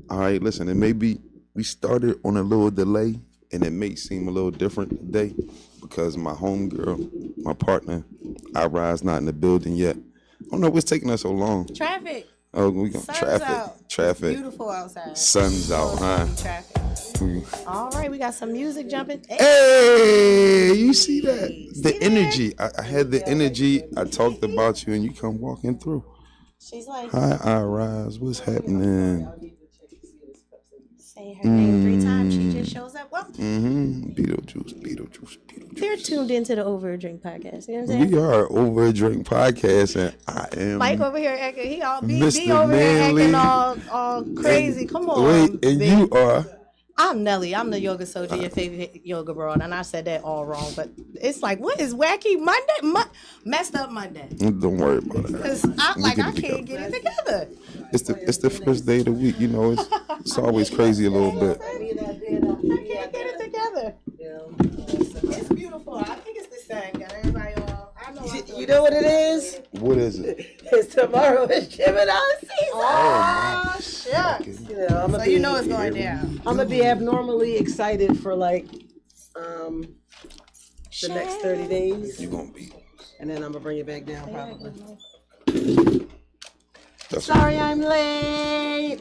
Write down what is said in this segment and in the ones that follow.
All right, listen, it may be we started on a little delay, and it may seem a little different today because my homegirl, my partner, Irize not in the building yet. I don't know what's taking us so long. Traffic. Oh, we got traffic. Out. Traffic. It's beautiful outside. Sun's out, huh? Traffic. All right, we got some music jumping. Hey, you see that? The energy. I had the energy. I talked about you, and you come walking through. She's like, hi, Irize. What's happening? Say her name 3 times. She just shows up. Well, Beetlejuice. They're tuned into the Over a Drink podcast. You know what I'm saying? We are Over a Drink podcast, and I am Mike over here acting. He all Mr. be over Manley. here acting all crazy. Come on. Wait, and you are. I'm Nelly. I'm the yoga soldier, your favorite yoga broad, and I said that all wrong. But it's like, what is wacky Monday? Messed up Monday. Don't worry about it. Because I can't get it together. It's the first day of the week. You know, it's always crazy a little bit. I can't get it together. It's beautiful. I think it's the same. Got everybody all. I know. You know what it is? What is it? It's tomorrow. It's Gemini season. Oh, shucks. So you know it's going down. I'm gonna be abnormally excited for like the next 30 days. You gonna be. And then I'm gonna bring it back down probably. Sorry, I'm late.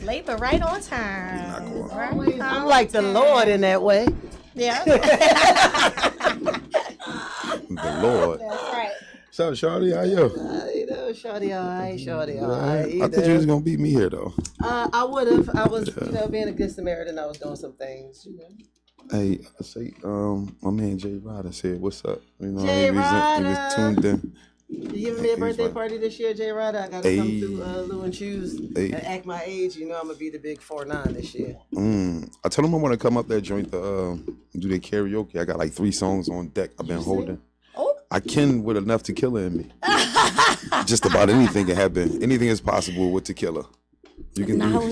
Late, but right on time. I'm like the Lord in that way. Yeah. The Lord. That's right. What's up, Shawty? How you? You know, shorty, all right, shorty, all right. I thought you was gonna beat me here, though. I would have. I was, being a good Samaritan. I was doing some things, Hey, I say, my man Jay Ryder said, "What's up?" You know, Jay he was tuned in. You giving me a birthday party this year, Jay Ryder? I gotta come through Lou and Choose and act my age. You know, I'm gonna be the big 4'9" this year. I told him I want to come up there, joint the do the karaoke. I got like 3 songs on deck. I've been holding. Oh. I can with enough tequila in me. Just about anything can happen. Anything is possible with tequila. You can do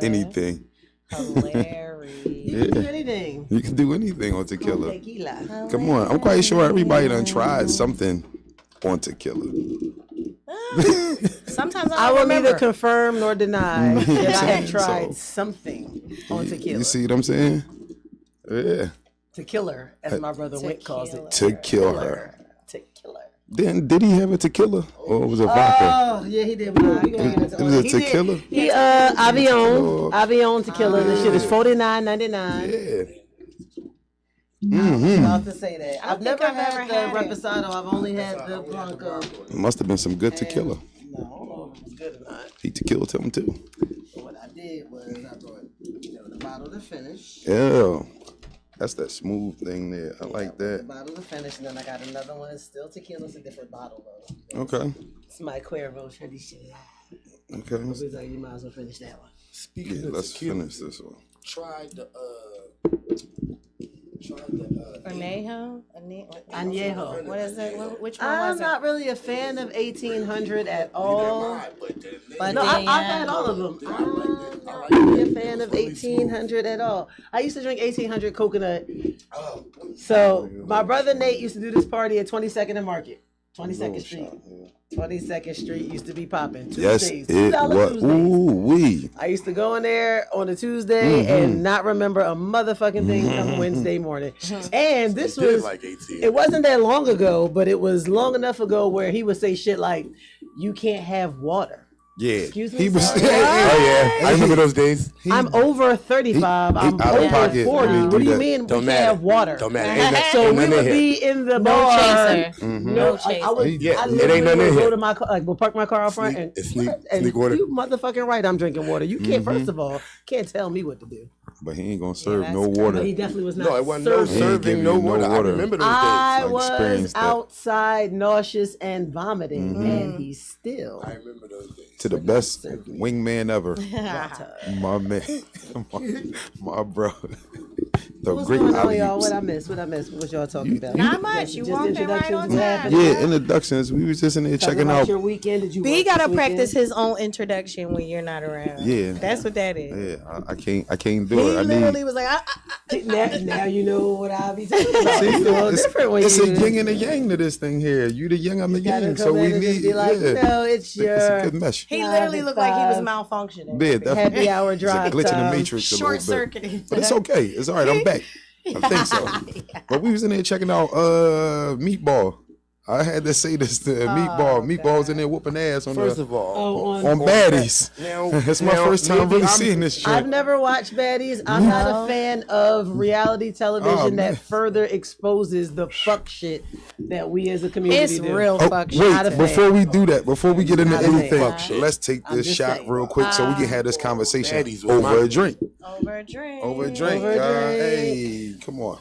anything. Hilarious. You can do anything. You can do anything on tequila. Tequila. Come on, I'm quite sure everybody done tried something on tequila. Sometimes I will remember. neither confirm nor deny that I have tried something on tequila. You see what I'm saying? Yeah. To kill her, as my brother Wick calls it. To kill her. To kill her. Then did he have a tequila or was it vodka? Oh yeah, he did. It was a tequila. He Avion tequila. This shit is $49.99. Yeah. I was about to say that. I've never had the Reposado. I've only had the Blanco. It must have been some good tequila. No, I don't know if it was good or not. He tequila to him too. But what I did was I brought the bottle to finish. Yeah. That's that smooth thing there. I like that. The bottle to finish, and then I got another one. It's still tequila. It's a different bottle though. Okay. It's my Cuervo tradition. Okay. You might as well finish that one. Speaking of let's tequila, finish this one. Tried the Añejo? Añejo. What is it? Which one I'm was it? not really a fan of 1800 at all. But No, I've had all of them. I'm not really a fan of 1800 at all. I used to drink 1800 coconut. So my brother Nate used to do this party at 22nd and Market, 22nd Street. 22nd Street used to be popping. Tuesdays, yes, it was. Ooh wee. I used to go in there on a Tuesday and not remember a motherfucking thing come Wednesday morning. And this was like 18. It wasn't that long ago, but it was long enough ago where he would say shit like, "You can't have water." Yeah. Excuse me. He was. Sorry. Oh yeah, I remember those days. I'm over 35. I'm out of over pocket. 40. Yeah. What do you That. mean Don't we matter. can't have water? Don't matter. Ain't that, So ain't we nothing would in here. be in the No bar. chaser. No, I would. Yeah, I it literally ain't nothing in would go here. to my car, we'll park my car out front and Sneak water. You motherfucking right. I'm drinking water. You can't. First of all, can't tell me what to do. But he ain't gonna serve that's no crazy. water. But he definitely was not. No, it wasn't no serving. He ain't give serving, you no no water. I water. remember those I days. was experienced that. outside nauseous and vomiting, and he still. I remember those days. To the best wingman ever. My man, my bro. the What's great going on, alley y'all? oops. What I missed? What y'all talking about? Not much. You walked in right introductions, on what time. happened? Yeah, introductions. We was just in there Talking checking about out. your weekend. Did you B work gotta this practice weekend? his own introduction when you're not around. Yeah. That's what that is. Yeah, I can't do He it. I literally need. was like, Now you know what I'll be talking about. See, It's a little different when it's you a yin and a yang to this thing here. You the yin, I'm the gotta yang. come So we in and just need. be like, yeah. no, it's It's a your good mesh. he Nine literally to looked like he was five. malfunctioning. Yeah, definitely. happy hour It's a drive glitch in the time. matrix a Short little bit. circuited. But it's okay. It's all right. I'm back. I think so. But we was in there checking out Meatball. I had to say this to Meatball. Meatball's in there whooping ass on First of all, on baddies. It's my first time really seeing this shit. I've never watched Baddies. I'm not a fan of reality television Oh, man. that further exposes the fuck shit that we as a community It's do. real Oh, fuck shit. Not a wait, fan. before we do that, before we get into Not a fan. anything, Fuck shit. let's take I'm this just shot saying. real quick so we can have this conversation Baddies was my over a thing. drink. Over a drink. Over a drink. Over a drink. Hey, come on.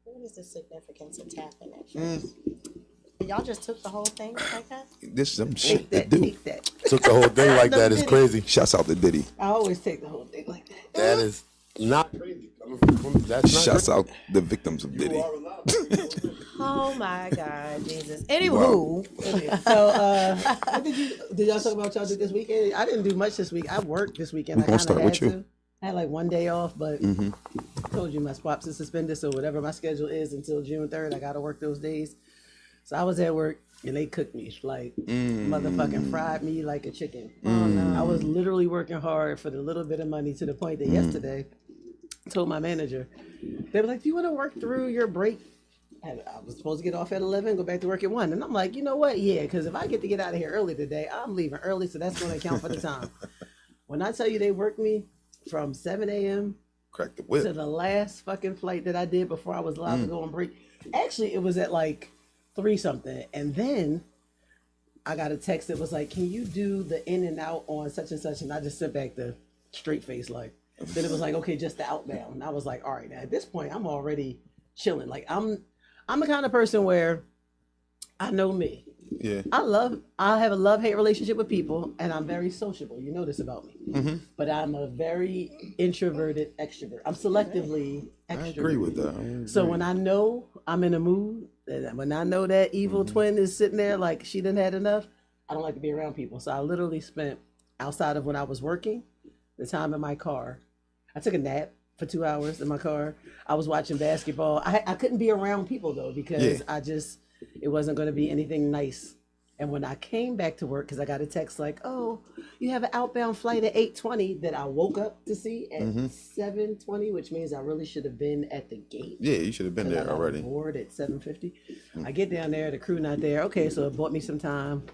What is the significance of tapping that shit? Y'all just took the whole thing like that? This is some shit Take to that, do. take that. took the whole thing like that is crazy. Shouts out to Diddy. I always take the whole thing like that. That is not crazy. That's not Shouts crazy. out the victims of Diddy. Oh my God, Jesus. Anywho, So, what did y'all talk about what y'all did this weekend? I didn't do much this week. I worked this weekend. We gonna I kind start of with had you. to. I had like one day off, but I told you my swaps is suspended, so whatever my schedule is until June 3rd, I got to work those days. So I was at work and they cooked me like motherfucking fried me like a chicken. I was literally working hard for the little bit of money to the point that yesterday I told my manager, they were like, do you want to work through your break? And I was supposed to get off at 11, go back to work at 1. And I'm like, you know what? Yeah, because if I get to get out of here early today, I'm leaving early, so that's going to count for the time. When I tell you they worked me from 7 a.m. Crack the to whip. the last fucking flight that I did before I was allowed to go on break. Actually, it was at like 3 something. And then I got a text that was like, can you do the in and out on such and such? And I just sent back the straight face like. Then it was like, okay, just the outbound. And I was like, all right, now at this point, I'm already chilling. Like I'm the kind of person where I know me. Yeah. I have a love-hate relationship with people, and I'm very sociable. You know this about me. But I'm a very introverted extrovert. I'm selectively extroverted. I agree with that. So when I know I'm in a mood, and when I know that evil twin is sitting there like she didn't had enough, I don't like to be around people. So I literally spent, outside of when I was working, the time in my car. I took a nap for 2 hours in my car. I was watching basketball. I couldn't be around people though because it wasn't going to be anything nice. And when I came back to work, because I got a text like, oh, you have an outbound flight at 8:20 that I woke up to see at 7:20, which means I really should have been at the gate. Yeah, you should have been there already. Board at 7:50. I get down there, the crew not there. Okay, so it bought me some time.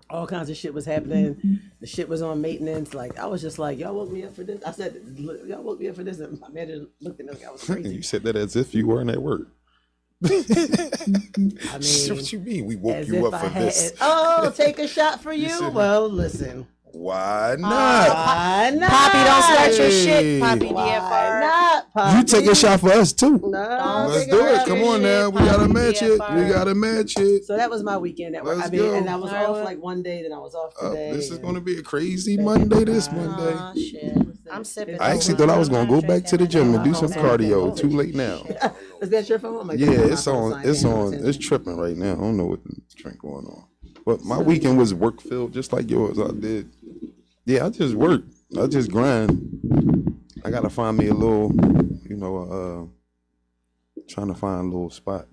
All kinds of shit was happening. The shit was on maintenance. Like I was just like, y'all woke me up for this. I said, y'all woke me up for this. And my manager looked at me like I was crazy. You said that as if you weren't at work. I mean, What you mean? We woke as you if up for I this? had. Oh, take a shot for you. said- Well, listen. Why not? Why not? Poppy, don't start your Hey. shit, Poppy Why DFR. not, Poppy? You take a shot for us too. No, Let's take do a it. shot Come for on you. now. We gotta match it. DFR. We gotta match it. So that was my weekend at work. Let's I mean, go. and I was All right, off well. like one day, then I was off today. This is and- gonna be a crazy Monday. This Monday. Oh shit. I'm sipping. I actually thought I was gonna go back to the gym and do some cardio. Too late now. Is that your phone? Yeah, it's on. It's on. It's tripping right now. I don't know what the drink going on. But my weekend was work filled, just like yours. I did. Yeah, I just worked. I just grind. I gotta find me a little, trying to find a little spot.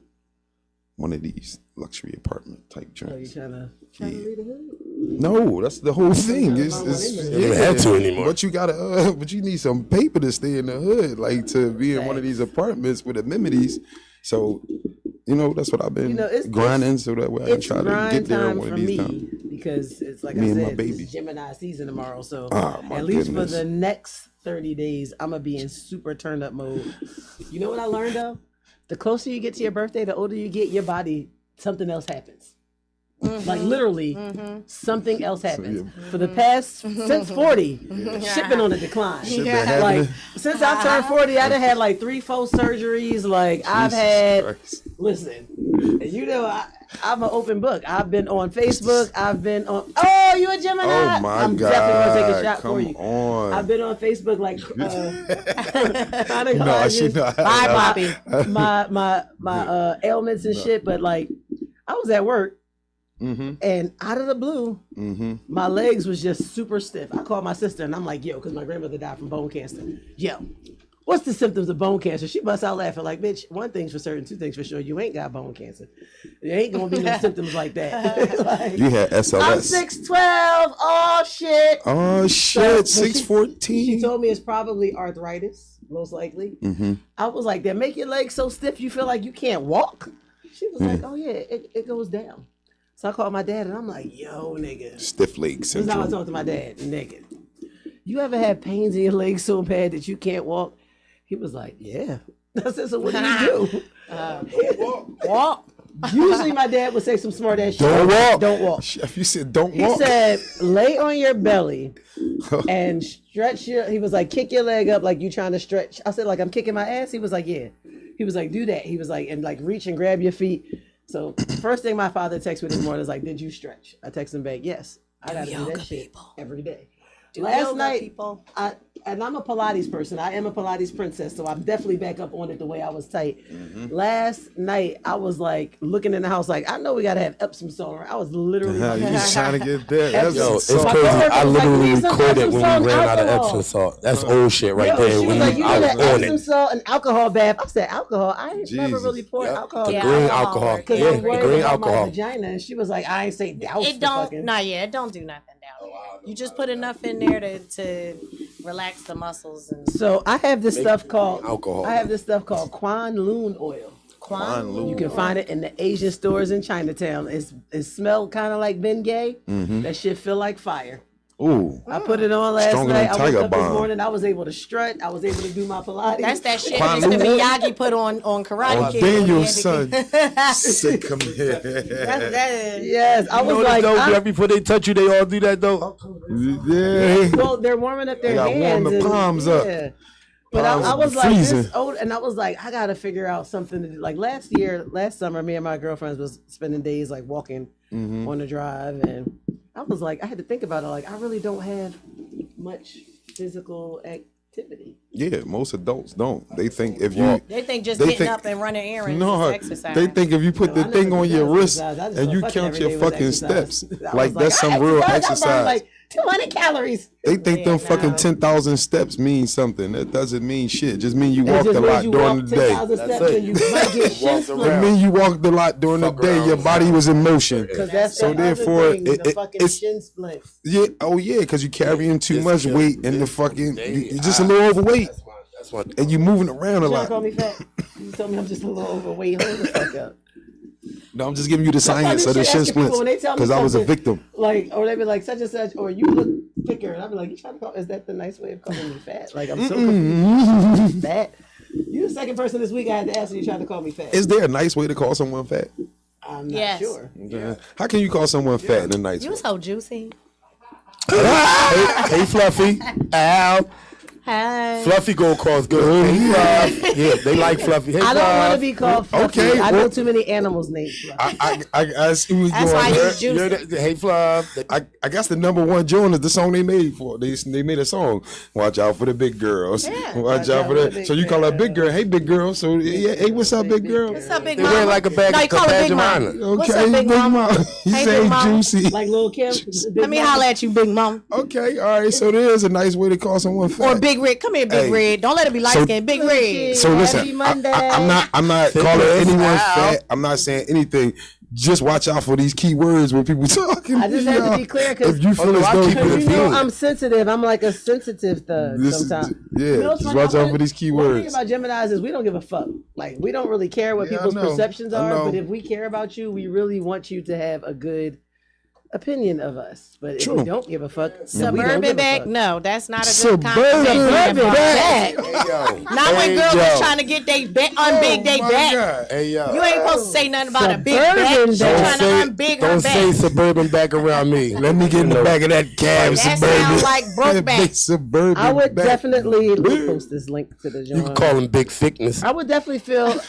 One of these luxury apartment type Oh, you joints. trying to read the hood? No, that's the whole thing. You don't even have to anymore. But you gotta, but you need some paper to stay in the hood, like to be in one of these apartments with amenities. So, that's what I've been it's grinding, so that way I can It's try to grind get there time one for of these me times. because it's like Me I and my said, baby. it's Gemini season tomorrow. So Oh, my at least goodness. for the next 30 days, I'm gonna be in super turned up mode. You know what I learned though? The closer you get to your birthday, the older you get, your body, something else happens. Like literally, something else happens. For the past since 40, shit been on a decline. Shit been happening. Like since I turned 40, I done had like 3, 4 surgeries. Like I've Jesus had. Christ. Listen, And you know, I'm an open book. I've been on Facebook. I've been on. Oh, you a Gemini? Oh my I'm God! definitely gonna take a shot Come for you. on. I've been on Facebook like. No, she not. Bye, Bobby. My ailments and shit, but like, I was at work. Mm-hmm. And out of the blue, Mm-hmm. my legs was just super stiff. I called my sister and I'm like, yo, because my grandmother died from bone cancer. Yo, what's the symptoms of bone cancer? She busts out laughing like, bitch, one thing's for certain, two things for sure. You ain't got bone cancer. There ain't gonna be no symptoms like that. Like, You had SLS. I'm 6'12". Oh shit. Oh shit, 6'14". She told me it's probably arthritis, most likely. Mm-hmm. I was like, they make your legs so stiff you feel like you can't walk. She was like, oh yeah, it goes down. So I called my dad and I'm like, yo, nigga. Stiff leg This is how I syndrome. talked to my dad, nigga. You ever had pains in your legs so bad that you can't walk? He was like, yeah. I said, so what do you do? Walk. Usually my dad would say some smart ass shit. Don't walk. Don't walk. Chef, you said don't He walk. said, lay on your belly and stretch your, he was like, kick your leg up like you trying to stretch. I said, like, I'm kicking my ass? He was like, yeah. He was like, do that. He was like, and like reach and grab your feet. So first thing my father texted me this morning is like, did you stretch? I texted him back, yes. I gotta do that shit every day. Last night, people. And I'm a Pilates person. I am a Pilates princess, so I'm definitely back up on it the way I was tight. Mm-hmm. Last night, I was like looking in the house, like I know we gotta have Epsom salt. I was literally. You just trying to get there. That's Yo, it's so- My crazy. coworker I was like, literally "Need some recorded Epsom when salt we and ran out of alcohol." Epsom salt. That's old shit right Yo, there. she was We, like, you I need was an on Epsom it. salt and alcohol bath. I said, alcohol? I ain't never Jesus. really poured Yep. alcohol. Yeah, Green alcohol alcohol. works. Because Yeah, I'm worried green about my alcohol. vagina. And she was like, I ain't say douse It the don't. fucking. No, yeah, it don't do nothing down there. You just put enough in there to relax the muscles and So I have this stuff called alcohol. I have this stuff called Kwanloon oil. Kwanloon. You can find it in the Asian stores in Chinatown. It smelled kind of like Bengay. That shit feel like fire. Ooh. I put it on last Stronger night. than I woke Tiger up this Bomb. morning. I was able to strut. I was able to do my Pilates. that's that shit Kwanloon. Mr. Miyagi put on Karate Oh, Kid. Daniel's son. Sick him here. Yes, I was You know like, though, I- right before they touch you, they all do that though. Yeah. well, they're warming up their They gotta hands. warm the and- palms up. yeah. But Palms I was like, freezing. this old, and I was like, I gotta figure out something to do. Like last summer, me and my girlfriends was spending days like walking Mm-hmm. on the drive, and I was like, I had to think about it. Like, I really don't have much physical activity. Yeah, most adults don't. They think if you They think just They getting think- up and running errands no, is exercise. they think if you put No, the I never thing on did your wrist exercise. I just and thought you fucking count every your day was fucking exercise. steps, I like was that's I some real exercise. I'm exercise. like 200 calories. They think Yeah, them fucking no. 10,000 steps mean something. That doesn't mean shit. Just mean you It walked just a means lot you during walk the day. 10,000 That's steps it. and you might get shin Walk splints. It mean you walked a lot during the Fuck day. around. Your body was in motion. Because that's So the therefore, other thing, the fucking it's shin splints. yeah. Oh yeah, because you carrying too This much is weight and the this fucking day. you're just a little overweight That's one. and you moving around a You trying to call lot. me fat? You told me I'm just a little overweight. Hold the fuck up. No, I'm just giving you the science of the shin splints because I was a victim. Like, or they be like such and such, or you look thicker, and I be like, you trying to call? Is that the nice way of calling me fat? Like, I'm so confused. Fat. You the second person this week I had to ask you trying to call me fat. Is there a nice way to call someone fat? I'm not Yes. sure. How can you call someone fat in a nice You way? so juicy. Hey, Fluffy. Al. Hi. Fluffy go across good. Hey, Fluff. Yeah, they like Fluffy. Hey, I don't want to Fluff. be called Fluffy. Okay, I know well- too many animals named Fluffy. I see what's That's going why on. you there. juicy. You're the, hey, Fluff. I guess the number one joint is the song they made for. They made a song. Watch out for the big girls. Yeah. Watch out for that. So you call her big girl. Hey big girl. So yeah, hey, what's up, big girl? What's up, big They mama? wear like a bag No, you of call her badge big of mama. honor. Okay, What's up, big mama? He Hey, say big mama. juicy. Like Lil Kim. Let me holler at you, big mama. Okay, all right. So there is a nice way to call someone fat. Or Big Red. Come here, Big Hey. Red. Don't let it be light So- skinned. Big Red. So listen, Happy Monday. I'm not Say calling this anyone out. fat. I'm not saying anything. Just watch out for these key words when people talking. I just have to be clear because if you feel no, as I though keep it you in know feeling. I'm sensitive. I'm like a sensitive thug sometimes. yeah, You know what's just funny? watch out for these key One thing words. about Geminis is we don't give a fuck. Like, we don't really care what Yeah, I people's know. perceptions I are, know. but if we care about you, we really want you to have a good opinion of us. But if True. we don't give a fuck, then we don't give Suburban a back? fuck. No, that's not a good Suburban compliment. back. back. Hey, yo. Not when Hey, girls yo. is trying to get they back, unbig they Oh, my back. God. Hey, yo. You ain't supposed to say nothing about a big Suburban back. She back. trying to unbig her don't say back. suburban back around me. Let me get in the back of that cab. That suburban. sounds like broke back. Big suburban. I would back. definitely post this link to the You can joint. call him big thickness. I would definitely feel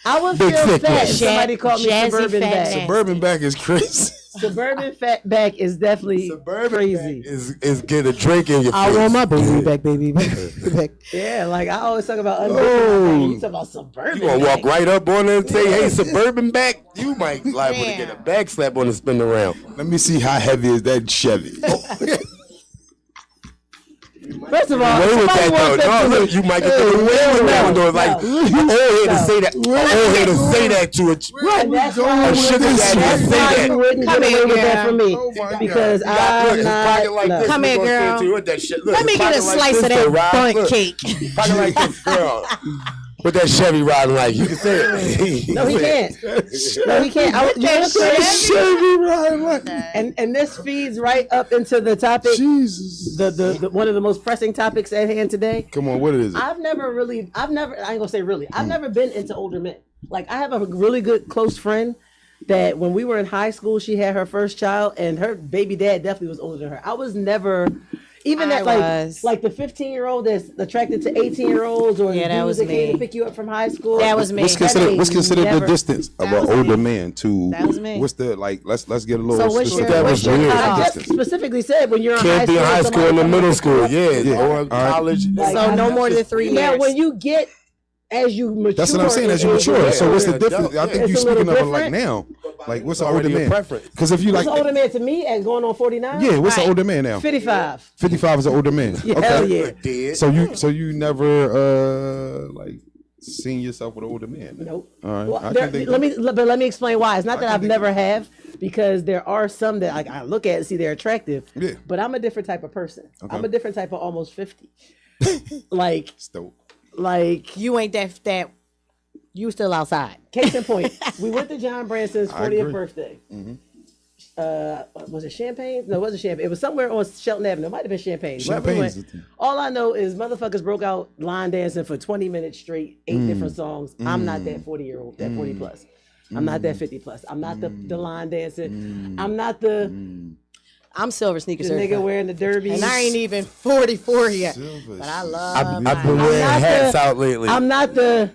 I would Big feel thick fat one. if somebody called me Jazzy suburban fat back. nasty. Suburban back is crazy. Suburban fat back is definitely crazy. Is get a drink in your face. I want my baby back, baby back. Yeah, like I always talk about undipping. You talk about suburban. You gonna back. walk right up on her and say, "Hey, suburban back." You might liable to get a back slap on the spin around. Let me see how heavy is that Chevy. First of all, Away with that though. No, look, you might get away with that one though. Like you all here to say that. You all here to say that to a And that's why a sugar daddy to say that. you wouldn't Come get here, away with that girl. from me Oh my because God. I'm Look, his pocket like not. this. Come we here, gonna say girl. to you, what that shit. Look, Let me his get a pocket like slice this, of though, that Rob. bundt Look, cake. pocket like this, girl. With that Chevy riding like you can say it. No, he can't. No, he can't. You know what I'm saying? Chevy riding like And this feeds right up into the topic, Jesus. the one of the most pressing topics at hand today. Come on, what is it? I ain't gonna say really. I've never been into older men. Like I have a really good close friend that when we were in high school, she had her first child, and her baby dad definitely was older than her. I was never. Even that, like the 15-year-old that's attracted to 18-year-olds, or Yeah, the that dudes was that came me. to pick you up from high school. That was me. What's considered the Never- distance of That an was older me. man to That was me. what's the like let's get a little So what's specific. your- That what's was your weird. I cutoff? just specifically said when you're in Can't be in high school in the middle school, Yeah. or All right. college. So no more than 3 years. Now, when you get as you mature, That's what I'm saying. As you in mature, age, so what's the Yeah, difference? I yeah. think It's you're a little speaking of it like different. now. Like what's an Already older a man? preference. Because if you like, what's an older man to me and going on 49? yeah, what's an Right. older man now? 55. 55 is an older man. Yeah, Okay. hell yeah. Dead. So you never like seen yourself with an older man? Nope. All right. Well, I there- can think let me explain why. It's not that can I've think never have, because there are some that I look at and see they're attractive. Yeah. But I'm a different type of person. Okay. I'm a different type of almost 50. like Stoke. You ain't that. You still outside. case in point, we went to John Branson's I 40th agree. birthday. Was it Champagne? No, it wasn't Champagne. It was somewhere on Shelton Avenue. It might have been Champagne. Wherever we Champagne's went. the thing. All I know is motherfuckers broke out line dancing for 20 minutes straight, 8 different songs. I'm not that 40-year-old, that 40 plus. I'm not that 50 plus. I'm not the line dancing. I'm not the I'm silver sneaker nigga certified. wearing the derbies. And I ain't even 44 yet. Silver But I shit. love I've my- been wearing not hats the- out lately. I'm not the,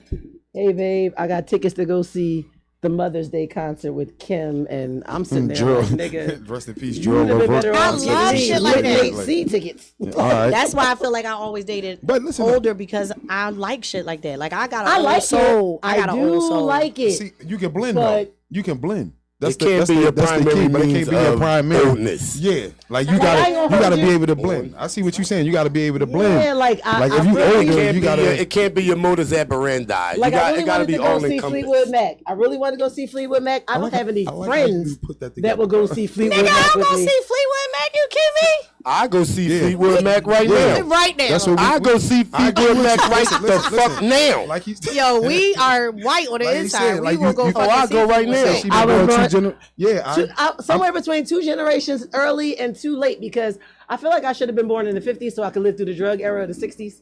hey babe, I got tickets to go see the Mother's Day concert with Kim, and I'm sitting there Drew. like, nigga, Rest in peace, you Drew. would have been better I off love getting shit like that. seat tickets. All right. That's why I feel like I always dated But listen, older, because I like shit like that. Like I got an I old like soul. it. I got an do old soul. like it. see, you can blend But- though. You can blend. That's It can't that's be your that's primary key, but it means can't be your of primary. oldness. Yeah, like you I ain't gotta gonna hold be you. able to blend. I see what you're saying. You gotta be able to blend. Yeah, like I if you really- older, Can't you be gotta. it can't be your modus operandi. Like You I got, really it gotta wanted be to go all see encompassing. Fleetwood Mac. I really wanted to go see Fleetwood Mac. I don't have any I like how friends you put that that will go together. see Fleetwood Nigga, Mac I'm with gonna me. see Fleetwood Mac. You kidding me? I go see Yeah. Fleetwood Mac right Yeah. now. Right now. That's what I go see I agree Fleetwood with Mac you. right Listen, the listen, fuck listen. now. Like he's Yo, we are white on the Like he inside. said, like we will you- go you- fucking I'll see go right Fleetwood now. Mac. she I been was going going- yeah, Somewhere between two generations, early and too late, because I feel like I should have been born in the 50s so I could live through the drug era of the 60s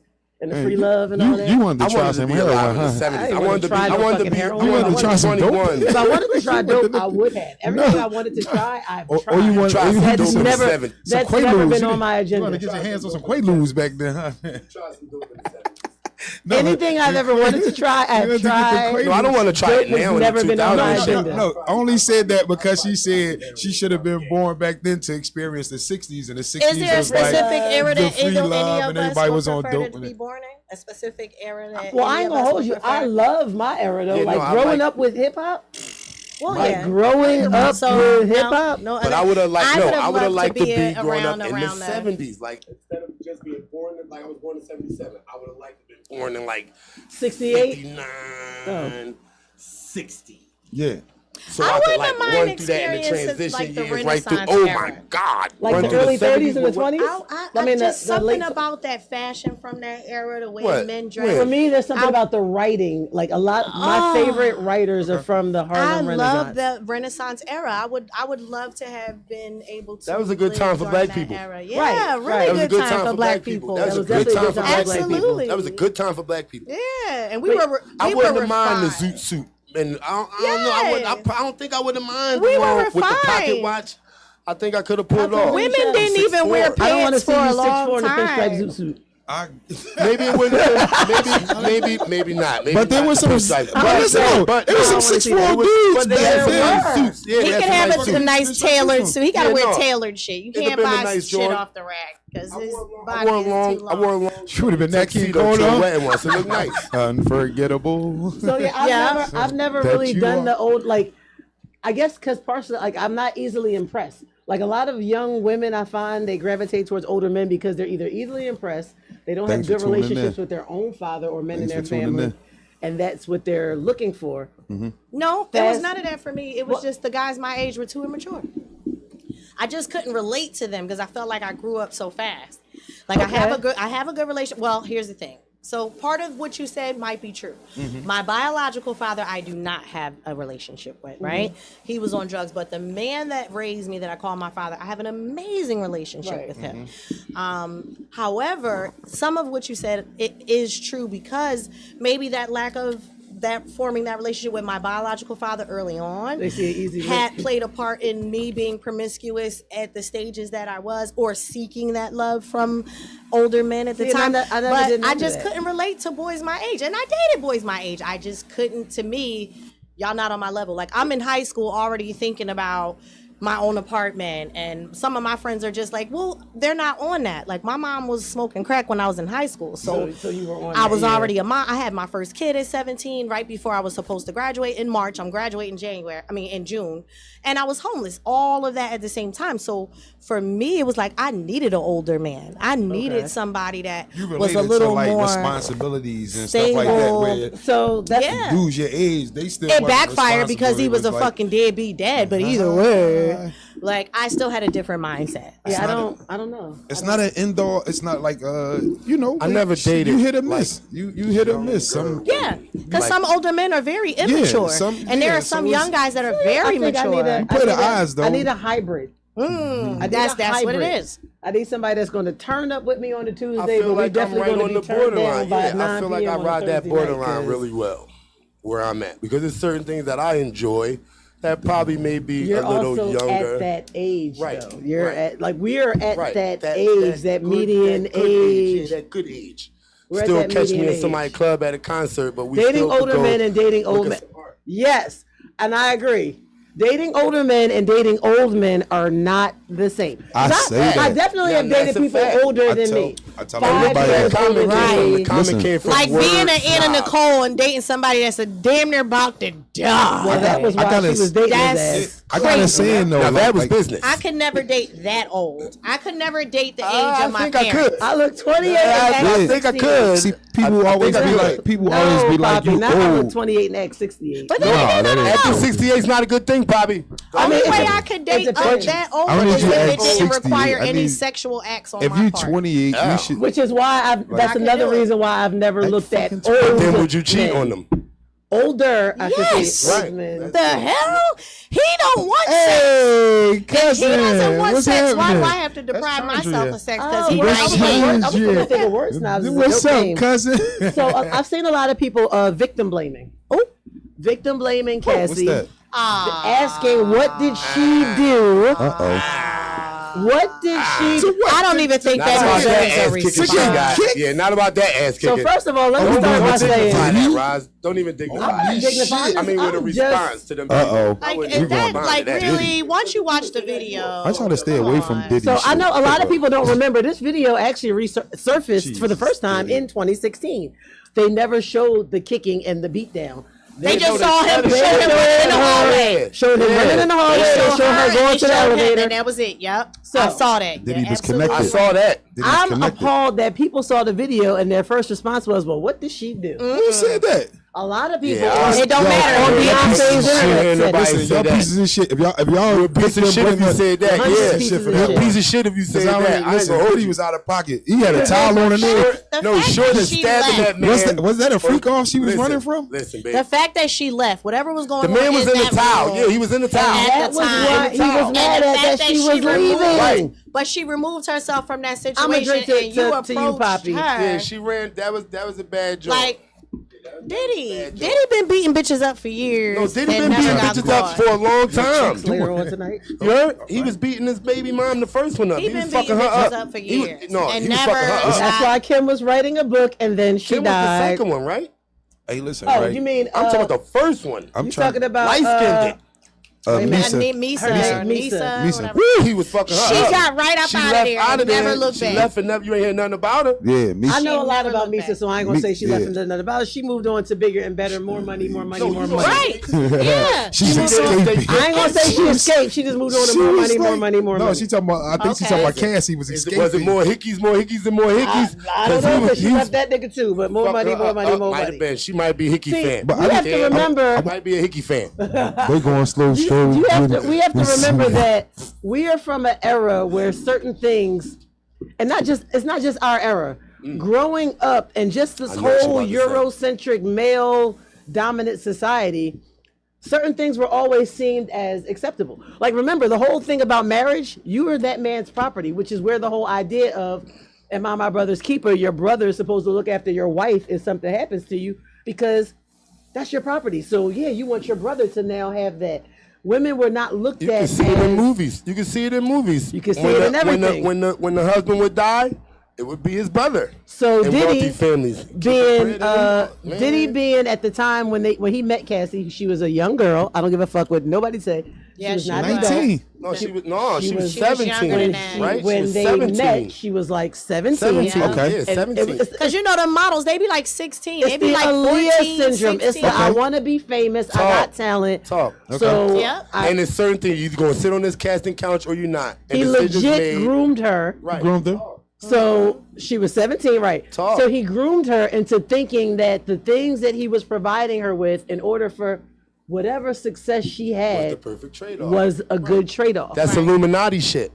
and the free love and all that. You wanted I to try wanted to some be heroin, alive in the huh? 70s. I I ain't wanted to be. try I no wanted to fucking be. heroin. I You wanted wanted to to try be some dope? 21. If I wanted to try dope, I would have. Everything I wanted to try, I've tried. Or you want Try some That's dope in the never, 70s. that's Some never Quaaludes. been You on my You want to agenda. get your hands on some Quaaludes back then, huh? No, Anything I've ever wanted to try, You I've gotta get the tried. Quaaludes. No, I don't want to try it Dope has now. In never the been on my 2000s. agenda. No, I only said that because she said she should have been born back then to experience the 60s, and the 60s Is there a was like specific era the that free any love of and us everybody would was on prefer dope. to be born in? A specific era that Well, I any ain't of gonna us hold would you. prefer? I love my era though. Yeah, no, like I growing like- up with hip hop. Well, Like yeah. growing up So with hip hop. no But other- I would have liked. No, would've I would have loved liked to be it growing up around in the that. 70s. Like instead of just being born in, like I was born in 77, I would have liked to be born in like 68. 59, 60. Yeah. So I I could wouldn't like mind run through that in the experiencing, transition like, the years right through. Renaissance Oh era. my God! Like Run the through early 30s and the with what- 20s? I mean, just the something late- about that fashion from that era, the way What? men For dress. me, there's something I- about the writing. Like a lot, my favorite writers are from the I Harlem love Renaissance. the Renaissance era. I would love to have been able to. That was a good live time for during black that people. Era. Yeah, Right, really right. That was a good time for black people. That was a was good definitely time a for good black time for black people. Absolutely. That was a good time for black people. Yeah, and we But were. I we wouldn't were have mind the refined. zoot suit, and I don't know. I don't think I would have mind We the were one with the pocket refined. watch. I think I could have pulled it off. Women didn't even wear I don't want to pants see for you a 6'4" long in a pinstripe time. zoot suit. Maybe it wouldn't have been, maybe not. Maybe But there not was the some. precise- But listen, there was some 6'4" dudes But they back had some then. nice suits. Yeah, He they had can some have nice a suits. nice tailored suit. He gotta Yeah, wear no. tailored shit. You It can't could've been buy a nice shit joint. off the rack because his I body wore is too I long. wore a long. She would have been that King tuxedo to a Cole. wedding once. It looked nice. Unforgettable. So yeah, I've never That really you done are. the old like. I guess because partially, like I'm not easily impressed. Like a lot of young women, I find they gravitate towards older men because they're either easily impressed, they don't Thanks have for good tuning in. relationships with their own father or men Thanks in for their tuning family, in. and that's what they're looking for. No, there was Fast- none of that for me. It was What? just the guys my age were too immature. I just couldn't relate to them because I felt like I grew up so fast. Like I have a good relationship. Well, here's the thing. So part of what you said might be true. My biological father, I do not have a relationship with, right? He was on drugs, but the man that raised me that I call my father, I have an amazing relationship Right. with him. However, some of what you said, it is true because maybe that lack of that forming that relationship with my biological father early on They see it easy. had played a part in me being promiscuous at the stages that I was or seeking that love from older men at the See, and time. I never But did know I just that. couldn't relate to boys my age. And I dated boys my age. I just couldn't, to me, y'all not on my level. Like I'm in high school already thinking about my own apartment, and some of my friends are just like, well, they're not on that. Like my mom was smoking crack when I was in high school, so you were on I that, was yeah. already a mom. I had my first kid at 17, right before I was supposed to graduate in March. I'm graduating in June, and I was homeless. All of that at the same time. So for me, it was like I needed an older man. I needed somebody that You was related a little to like more responsibilities and stuff like that. stable. Where So that's Yeah. dudes your age, they still It wasn't backfired because he was a responsible. It fucking deadbeat dad. But either way, like I still had a different mindset. yeah. not I don't know. It's not an indoor. It's not like I never dated, You hit or like, miss. You hit or miss. Some Yeah, because Like- some older men are very immature, and there are some so it's- young guys that are I very think I need mature. a- play I the need a- eyes, though. I need a hybrid. I need That's a what it hybrid. is. I need somebody that's going to turn up with me on the Tuesday, I but feel we like I'm definitely right going on to the be turned down borderline. by Yeah, 9 I feel like p.m. I on a ride that Thursday night, borderline 'cause- really well where I'm at because there's certain things that I enjoy that probably may be You're a little also younger. at that age, Right, though. You're right. at like we're at Right. that age, that good- median that good age. yeah, that good age. We're at Still that catch me median in somebody's age. club at a concert, but we Dating still could older go men and dating look old at men. some art. Yes, and I agree. Dating older men and dating old men are not the same. I say that. I definitely Yeah, have dated that's a people fact. older than me. I tell 5 everybody years that. older than me. The comment Listen. came from Like word being an Anna snob. Nicole and dating somebody that's a damn near about to die. Well, that was I why gotta- she was dating his That's- ass. I got a Crazy. saying though. Now that was like, business. I could never date that old. I could never date the age I of my think I parents. could. I look 28. I and think I 68. could. See, people always I be could. like, people No, always be like, Bobby, you not I look old. 28 and act 68. But No, then that again, ain't I After don't know. 68 is not a good thing, Bobby. Only mean, way it- I could it date depends. that I older don't is need you if at it didn't 60. require I any need- sexual acts on If my you part. 28, Yeah. you should. Which is why that's could another do it. reason why I've never looked at fucking older. Then would you cheat men. on them? Older, I should Yes. say. Right. Old men. The hell? He don't want sex. Hey, He cousin, doesn't want what's sex. Why happening? do I have to deprive changed myself you. of sex because Oh, he well, What's I was ain't like, changed? I was Yeah. gonna think of words now. This is a What's joke up, game. cousin? So I've seen a lot of people victim blaming. Oh. Victim blaming What's Cassie. that? Asking what did she do? What did she do? I don't even think Not that about that deserves ass a kicking she response. got. Yeah, not about that ass So kicking. first of all, let me Don't start by even saying dignify that, Roz. Don't even dignify I'm not that. dignifying I mean, with a I'm response just- to them. Uh-oh. Like, wouldn't is even that respond like to that. really? Once you watch the video, I try to stay away from Diddy. So I shit. know a lot of people don't remember this video actually resurfaced for the first time in 2016. They never showed the kicking and the beatdown. they just showed saw him it. show him running in the hallway. Showed him running in the hallway. They They showed showed her going they to the showed him, elevator. and that was it. Yep. So- I saw that. Diddy Yeah, was absolutely. I connected. saw that. Diddy's I'm connected. appalled that people saw the video and their first response was, "Well, what did she do?" Who said that? A lot of people. Yeah, on- It don't Yo, matter. on yo, Beyonce's pieces of internet shit. said Nobody it. Listen, said y'all that. pieces of shit. If y'all You're a piece of shit if you said that. Hundreds Yeah. of pieces of You're a shit. piece of shit if you said that. I ain't Listen, gonna hold Diddy you. was out of pocket. He had a towel on the neck. The No, fact short that of she stabbing left. that man. Was that a freak off she was Listen, running from? Listen, baby. The fact that she left, whatever was going The on, man was in the that towel. room, Yeah, he was in the towel. at That the was time. why he was And mad the at fact that she was removed- leaving. Right. But she removed herself from that I'ma situation, drink to and you you, approached Poppy. her. Yeah, she ran. That was a bad joke. Like, Diddy been beating bitches up for years. No, Diddy and been never beating got bitches up caught. for a long time. Later on tonight. You heard? He was beating his baby mom, the first one up. He was been fucking beating her bitches up for He was- years. no, And he was never fucking her up. shot- That's why Kim was writing a book and then she Kim was the died. second one, right? Hey, listen, Oh, right? you mean I'm talking about the first one. I'm you trying. talking about Light skinned wait a minute. Misa. Misa, Her name, or Misa. Misa, Misa. whatever. Woo, he was fucking her She up. got right up She out of left there out and of there. never looked She back. left and never, you ain't hear nothing about her. Yeah, I Misa. know a lot never about looked Misa, back. so I ain't gonna say she left Yeah. and done nothing about it. She moved on to bigger and better, more money, more money, No, more you money. Right. Yeah. She's moved on. escaping. I ain't gonna say she escaped. She just moved on to She more was money, more like- money, more No, money. she talking about. I think she Okay. talking about Cassie was Was escaping. it more hickeys, and more hickeys? I don't know, because she left that nigga too, but more money, more money, more Might money. have been. She might be a hickey See, fan. But we I have to think- remember. I might be a hickey fan. They going slow, slow. We have to remember that we are from an era where certain things, and it's not just our era. Growing up and just this I know what whole you're about Eurocentric male dominant society, certain things were always seen as acceptable. Like, remember the whole thing about marriage, you are that man's property, which is where the whole idea of am I my brother's keeper? Your brother is supposed to look after your wife if something happens to you, because that's your property. So yeah, you want your brother to now have that. Women were not looked You at can see it in as movies. You can see it in movies. You can see it in everything. When the husband would die, it would be his brother. So in Diddy wealthy families. being Man. Diddy being at the time when he met Cassie, she was a young girl. I don't give a fuck what nobody say. Yeah, she was she not was. 19. No, she was she was 17, younger than that. right? When she was they 17. met, she was like 17. 17. Yeah. Okay. Yeah, And 17. Because you know the models, they be like 16. It's They the be like 14, Aaliyah syndrome. 16. It's the I want to be famous. I got talent. Talk. So Yep. And it's certain things. You're going to sit on this casting couch or you're not. And he decisions legit made. groomed her. Right. Groomed her. So she was 17, right? Talk. So he groomed her into thinking that the things that he was providing her with in order for whatever success she The had perfect trade-off. was a good trade-off. That's Illuminati shit.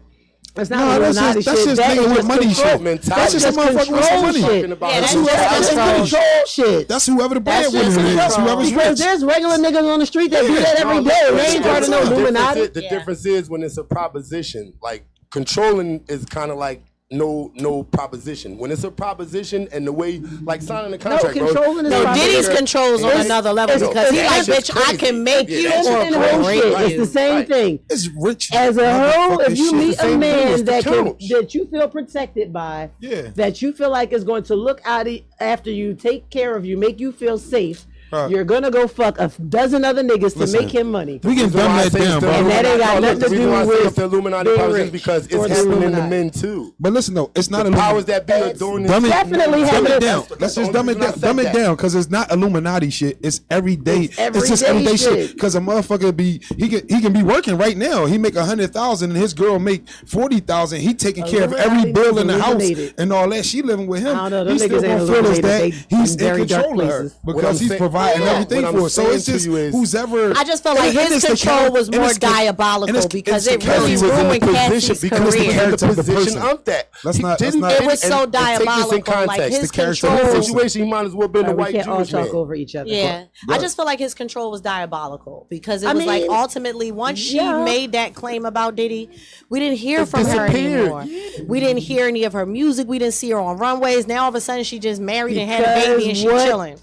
That's not No, that's Illuminati just shit. That nigga is with just money control. shit. Mentality. That's just a That's motherfucker with control some money. shit. Yeah, That's that's just control shit. That's whoever the That's breadwinner just is. control. Whoever's Because rich. there's regular niggas on the street that do that every day. They ain't part of no Illuminati. The Yeah. difference is when it's a proposition. Like controlling is kind of like no proposition. When it's a proposition and the way like signing a contract, controlling is No, Right. Diddy's controls on It's- another level it's- because he it's- like, it's bitch, I crazy. can make Yeah, you that's or It's just the whole break shit. you. It's the same Right. thing. It's rich. As a hoe, motherfucking if you shit. meet the a same thing man as the that couch. that you feel protected by, Yeah. that you feel like is going to look out after you, take care of you, make you feel safe, Right. you're gonna go fuck a dozen other niggas Listen, to make him money. We can Reason why dumb I that say it's down, the bro. And that ain't got Illuminati- nothing to the reason do why I say with it's the Illuminati being powers is rich because or it's the happening to Illuminati. men too. But listen though, it's not The powers that be are It's doing Dumb it, definitely dumb having it a- down. That's Let's the just only dumb it reason I down. said Dumb it that. down, because it's not Illuminati shit. It's everyday. It's It's just everyday everyday shit. shit. Because a motherfucker he can be working right now. He make 100,000 and his girl make 40,000. He taking care of every Illuminati bill in the house illuminated. and all that. She living with him. I don't know, them He still niggas ain't gonna feel as that illuminated. They he's in very in dark control of her places. What I'm because he's saying- providing Yeah. everything What I'm for her. So saying it's to just you is- who's ever. I just felt like and his it's the control character- was and more it's the- diabolical and it's- because it's it the really character- was in the ruined position Cassie's because the career. character of the position person. of that. Let's He not- didn't- let's not- It was so and take this in diabolical. Like context. his The character In of the control. person. situation, he might as well been a We white can't all Jewish talk man. over each other. Yeah, I Right. just feel like his control was diabolical because it I was like mean, ultimately once she yeah. made that claim about Diddy, we didn't hear It from her disappeared. anymore. We didn't hear any of her music. We didn't see her on runways. Now all of a sudden she just married and had a baby and she chilling.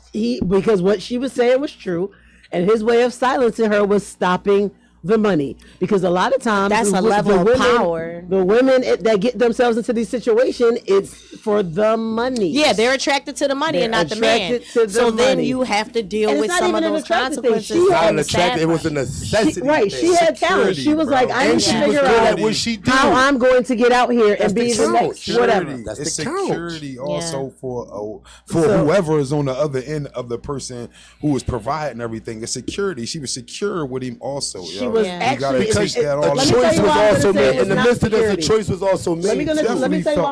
Because what she was saying was true, and his way of silencing her was stopping the money. Because a lot of times That's a the level of women, power. The women that get themselves into these situations, it's for the money. Yeah, they're attracted to the money They're and not the man. attracted to the So then money. you have to deal And it's with not some of even an those attractive thing. consequences. She Not had an and the attract. sad It was a part. necessity. Right, she had talent. She was like, I And need she to was figure good out at what she did. how I'm going to get out here and That's be the the count. next whatever. Security. That's It's the count. security also for So- whoever is on the other end of the person who is providing everything. It's security. She was secure with him also. She yo. was Yeah. You gotta actually take that all A in. Let me tell choice you was why I'm also gonna say made. it In was the not midst of this, a security. choice was also made. Let me tell you why I'm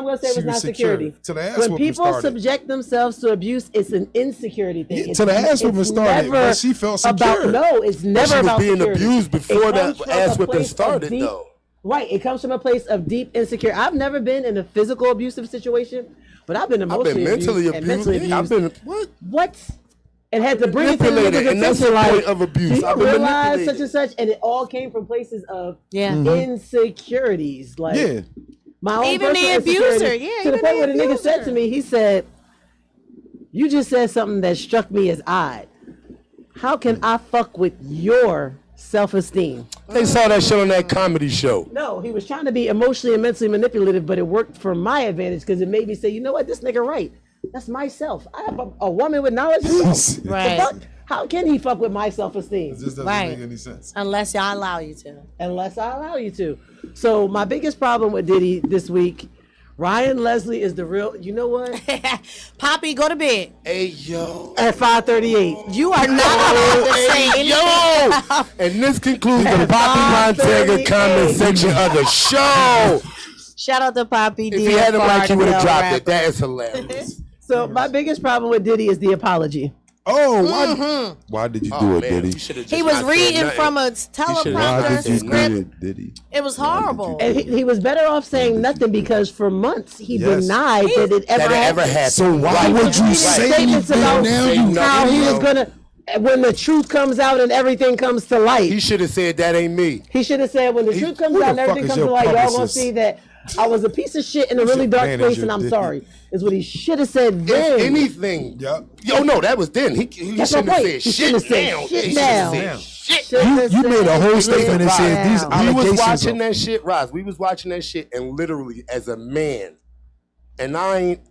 gonna say felt it was she not was security. secure. Till the ass When whooping people started. subject themselves to abuse, it's an insecurity thing. Yeah, till the ass whooping started, but she felt secure. No, it's never she was about being security. abused before It that comes from ass a whipping place of started, deep- though. Right, it comes from a place of deep insecurity. I've never been in a physical abusive situation, but I've been I've emotionally been mentally abused and abused. mentally Yeah, I've abused. been what? What? And had to bring it to the Manipulated, niggas' and that's attention, the like, point of abuse. do you I've been realize manipulated. such and such? And it all came from places of Yeah. insecurities. Like, Yeah. my own Even the personal abuser, insecurity, yeah, to the even point the where the nigga said abuser. to me, he said, You just said something that struck me as odd. How can I fuck with your self-esteem? They saw that shit on that comedy show. No, he was trying to be emotionally and mentally manipulative, but it worked for my advantage because it made me say, you know what, this nigga right. That's myself. I have a woman with knowledge of self. Right. The fuck? How can he fuck with my self-esteem? This doesn't Right. make any sense. Unless y'all allow you to. Unless I allow you to. So my biggest problem with Diddy this week, Ryan Leslie is the real, you know what? Poppy, go to bed. Hey, yo. At 5:38. You are not allowed to say Hey, anything. yo. And this concludes the Poppy Montega comment section of the show. Shout out to Poppy. If you had him like you would have dropped it. That is hilarious. So my biggest problem with Diddy is the apology. Oh, why did you do it, Diddy? He was reading from a Why teleprompter did you do script. it, Diddy? It was horrible. And he was better off saying nothing because for months he Yes. denied that it ever happened. So why He would was you reading say statements anything about now? Say You nothing. how he was No. gonna, when the truth comes out and everything comes to light. He should have said that ain't me. He should have said when the truth comes who out and the fuck everything is comes your to light, y'all gonna publicist? see that I was a piece of shit in a really dark manager, place and I'm Diddy. sorry. Is what he should have said If then. anything. Yep. Yo, no, that was then. He That's shouldn't my have point. said He shit shouldn't have said now. shit He now. shouldn't have said shit. Should've You made a said whole shit statement and said these now. We was allegations. watching that shit, Roz. We was watching that shit, and literally, as a man, and I ain't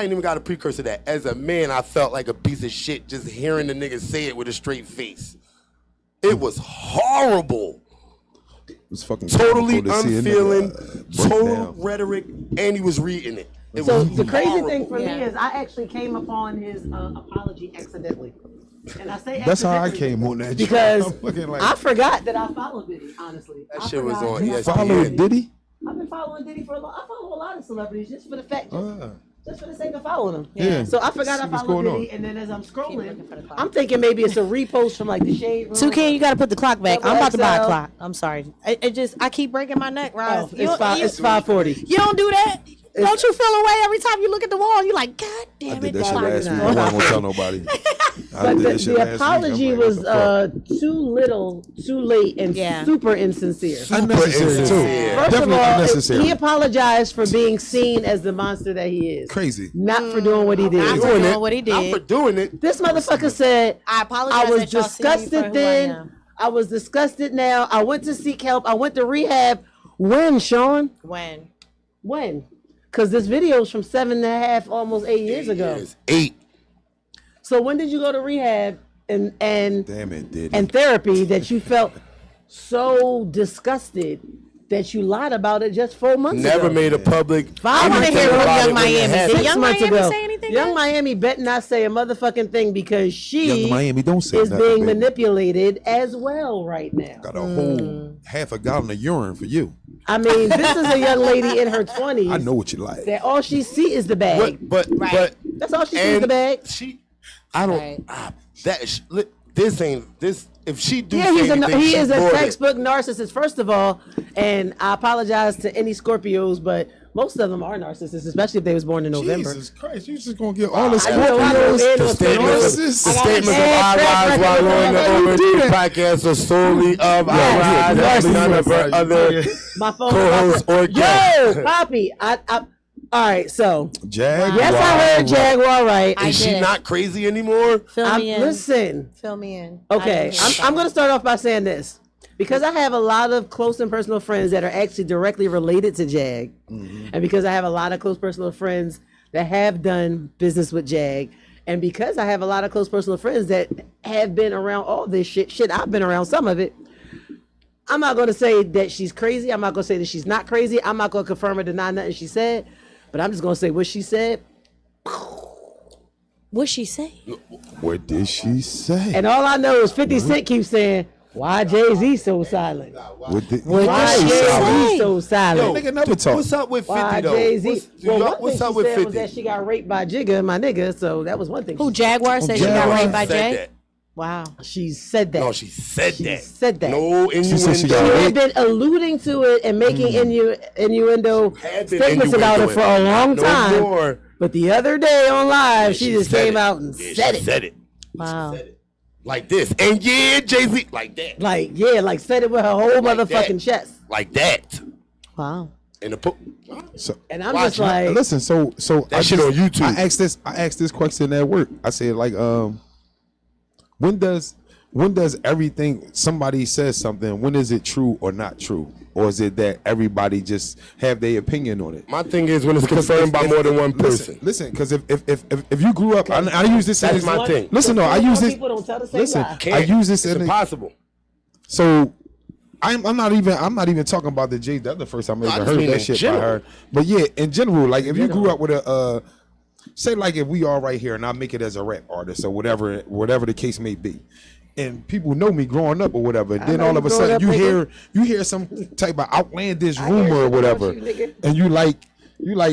even got a precursor to that. As a man, I felt like a piece of shit just hearing the nigga say it with a straight face. It was horrible. It was fucking Totally comical to see a unfeeling, nigga, break total down. rhetoric, and he was reading it. It So was the crazy horrible. thing for me Yeah. is I actually came upon his apology accidentally. And I say That's how I accidentally came on that. because I'm looking like, I forgot that I followed Diddy, honestly. That I shit was forgot on that I ESPN. followed Diddy. I've been following Diddy for a long. I follow a lot of celebrities just for the fact, Ah. just for the sake of following them. Yeah. So I forgot See I what's followed going Diddy, on. and then as I'm looking for the scrolling, clock. I'm thinking maybe it's a repost from like the Shade Room. Toucan, you got to put the clock back. I'm about to buy a XL. clock. I'm sorry. I keep breaking my neck, Roz. Oh, it's 5:40. You don't do that. Don't you feel away every time you look at the wall? You're like, God I damn did it. that shit clock last is week. on." I wasn't gonna tell nobody. I But did that shit the last week. apology I'm like, was what the fuck? too little, too late, and Yeah. super insincere. Unnecessary too. insincere. First Definitely of all, unnecessary. he apologized for being seen as the monster that he is. Crazy. Not for doing what he Not did. for doing what he Not for did. doing it. This motherfucker said, I apologize I was that y'all see me for disgusted who I then. am. I was disgusted now. I went to seek help. I went to rehab. When, Sean? When? When? Because this video is from 7.5, almost 8 years ago. It's 8. So when did you go to rehab and Damn it, Diddy. and therapy that you felt so disgusted that you lied about it just 4 months ago? Never made a public. I wanna anything hear from about Young it when it Miami. happened. Did 6 Young months Miami ago. say anything Young good? Miami bet not say a motherfucking thing because she Young Miami don't say is nothing, being baby. manipulated as well right now. Got a whole half a gallon of urine for you. I mean, this is a young lady in her 20s I know what you like. that all she see is the bag. But Right. That's all she sees is the bag. She, I don't. Right. This ain't this. If she do, Yeah, say he anything, is she a brought it. textbook narcissist, first of all, and I apologize to any Scorpios, but most of them are narcissists, especially if they was born in November. Jesus Christ, you just gonna get all this I know, I know, Scorpios? and The what's statements of, the narcissist. statements of I got Irize a while track on record. the How you over do the that? podcast are solely of Yeah, Irize, yeah, none of her yeah. other My phone. co-hosts or Yo, guests. Poppy, all right, so Jaguar. yes, I heard Jaguar right. I Is she did. not crazy anymore? Fill me in. Listen, Fill me in. okay, I didn't hear I'm going to start off by saying this. Because I have a lot of close and personal friends that are actually directly related to Jag, and because I have a lot of close personal friends that have done business with Jag, and because I have a lot of close personal friends that have been around all this shit, I've been around some of it. I'm not going to say that she's crazy. I'm not going to say that she's not crazy. I'm not going to confirm or deny nothing she said, but I'm just going to say what she said. What'd she say? What did she say? And all I know is 50 Cent keeps saying, why Jay-Z so silent? What did Why did she Jay-Z say? so silent? Nigga never talk. What's up with 50 Why though? Jay-Z? Well, one What's thing up she with said 50? was that she got raped by Jigga, my nigga, so that was one thing. Who, Jaguar said she Jaguar got raped by said Jay? that. Wow. She said that. No, she said She that. said that. No innuendo. She said she She got had raped. been alluding to it and making innuendo Had been statements about it for a innuendoing. long No time. more. But the other day on live, she just said came it. out and Yeah, said she it. Said it. Wow. Said it. Like this. And yeah, Jay-Z. Like that. Like, yeah, like said it with her whole Like motherfucking that. chest. Like that. Wow. In the So, And I'm Watch just like, listen, so That shit on YouTube. I asked this question at work. I said, like, when does everything somebody says something, when is it true or not true? Or is it that everybody just have their opinion on it? My thing is when it's confirmed by more than one person. Listen, because if you grew up, I use this That's as my thing. Listen, no, I use this. people don't tell the same Listen, lie. Can't. I use this It's in impossible. So I'm not even talking about the J. That's the first time I I ever just heard mean that in shit general. by her. But yeah, in general, like if you grew up with a say like if we are right here and I make it as a rap artist or whatever the case may be. And people know me growing up or whatever, and then know all you of a growing sudden up, you hear some type of outlandish hear rumor or shit about whatever, you, nigga. and you like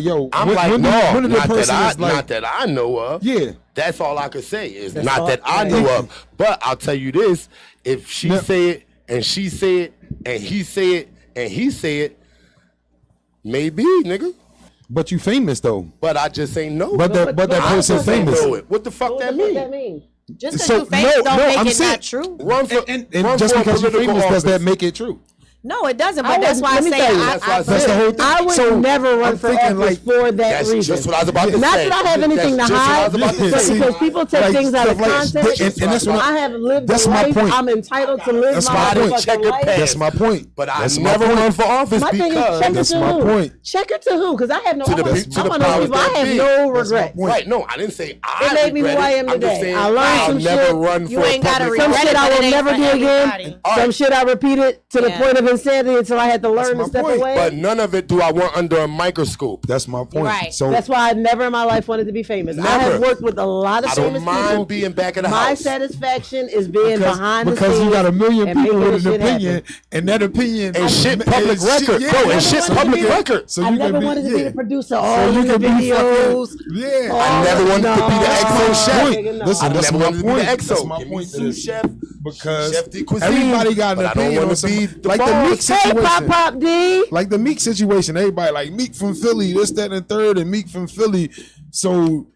yo, I'm when, like, when no, when did the not person is like, not that I know of. Yeah. That's all I could say is That's not all- that I right. know of. But I'll tell you this: if she Yeah. say it and she say it and he say it and he say it, maybe, nigga. but you famous though. But I just ain't know. But that but person I just ain't famous. know it. What the fuck What that the fuck mean? that mean? Just because So, you famous no, don't no, make I'm it saying- not true. Run for And run just for a because you're political famous, does that office. make it true? No, it doesn't. I But that's would- why I let me say tell you. That's why I I said- That's the whole thing. I would So, never run I'm for thinking, office like, for that That's reason. just what I was about to Not say. that I have anything to That's just what I hide, was about to Yeah, but say. see, because people take like, things out of stuff like- context. and that's what I have lived that's a my life. point. I'm entitled to live That's my my point. motherfucking Check your life. past. That's my point. But I That's my never point. run for office My thing is because check it That's to my who? point. Check it to who? Because I have no. To the I'm pe- to the one of those powers people. I that have be. no That's my regrets. point. right. No, I didn't say I It made me who regret I it. am I'm just today. saying I learned I'll some never shit. run You for ain't gotta public Some regret shit it, I but will it ain't never for do again. everybody. Some shit I repeated to the Yeah. point of insanity until I had to learn my to step point. away. But none of it do I want under a microscope. That's my point. Right. So That's why I never in my life wanted to be famous. I have Never. worked with a lot of I famous don't mind people. being back of the My house. satisfaction is being behind the because scenes. you got a million and people making with this an shit opinion, happen. and that opinion And shit and public shit- record, yeah, bro. I And shit never public wanted to be- record. So I you never can be, wanted to be yeah. the producer. So All you the can be videos. fucking, yeah. I never wanted to be the No. XO That's chef. my point. Nigga, no. Listen, I that's never my wanted to be point. the That's XO. my Give me point to sous this. chef, Because chef de cuisine, everybody got an but I don't opinion wanna on some, be the like the boss. Meek Hey, situation. Pop D. Like the Meek situation, everybody like Meek from Philly, this, that, and the third, and Meek from Philly. So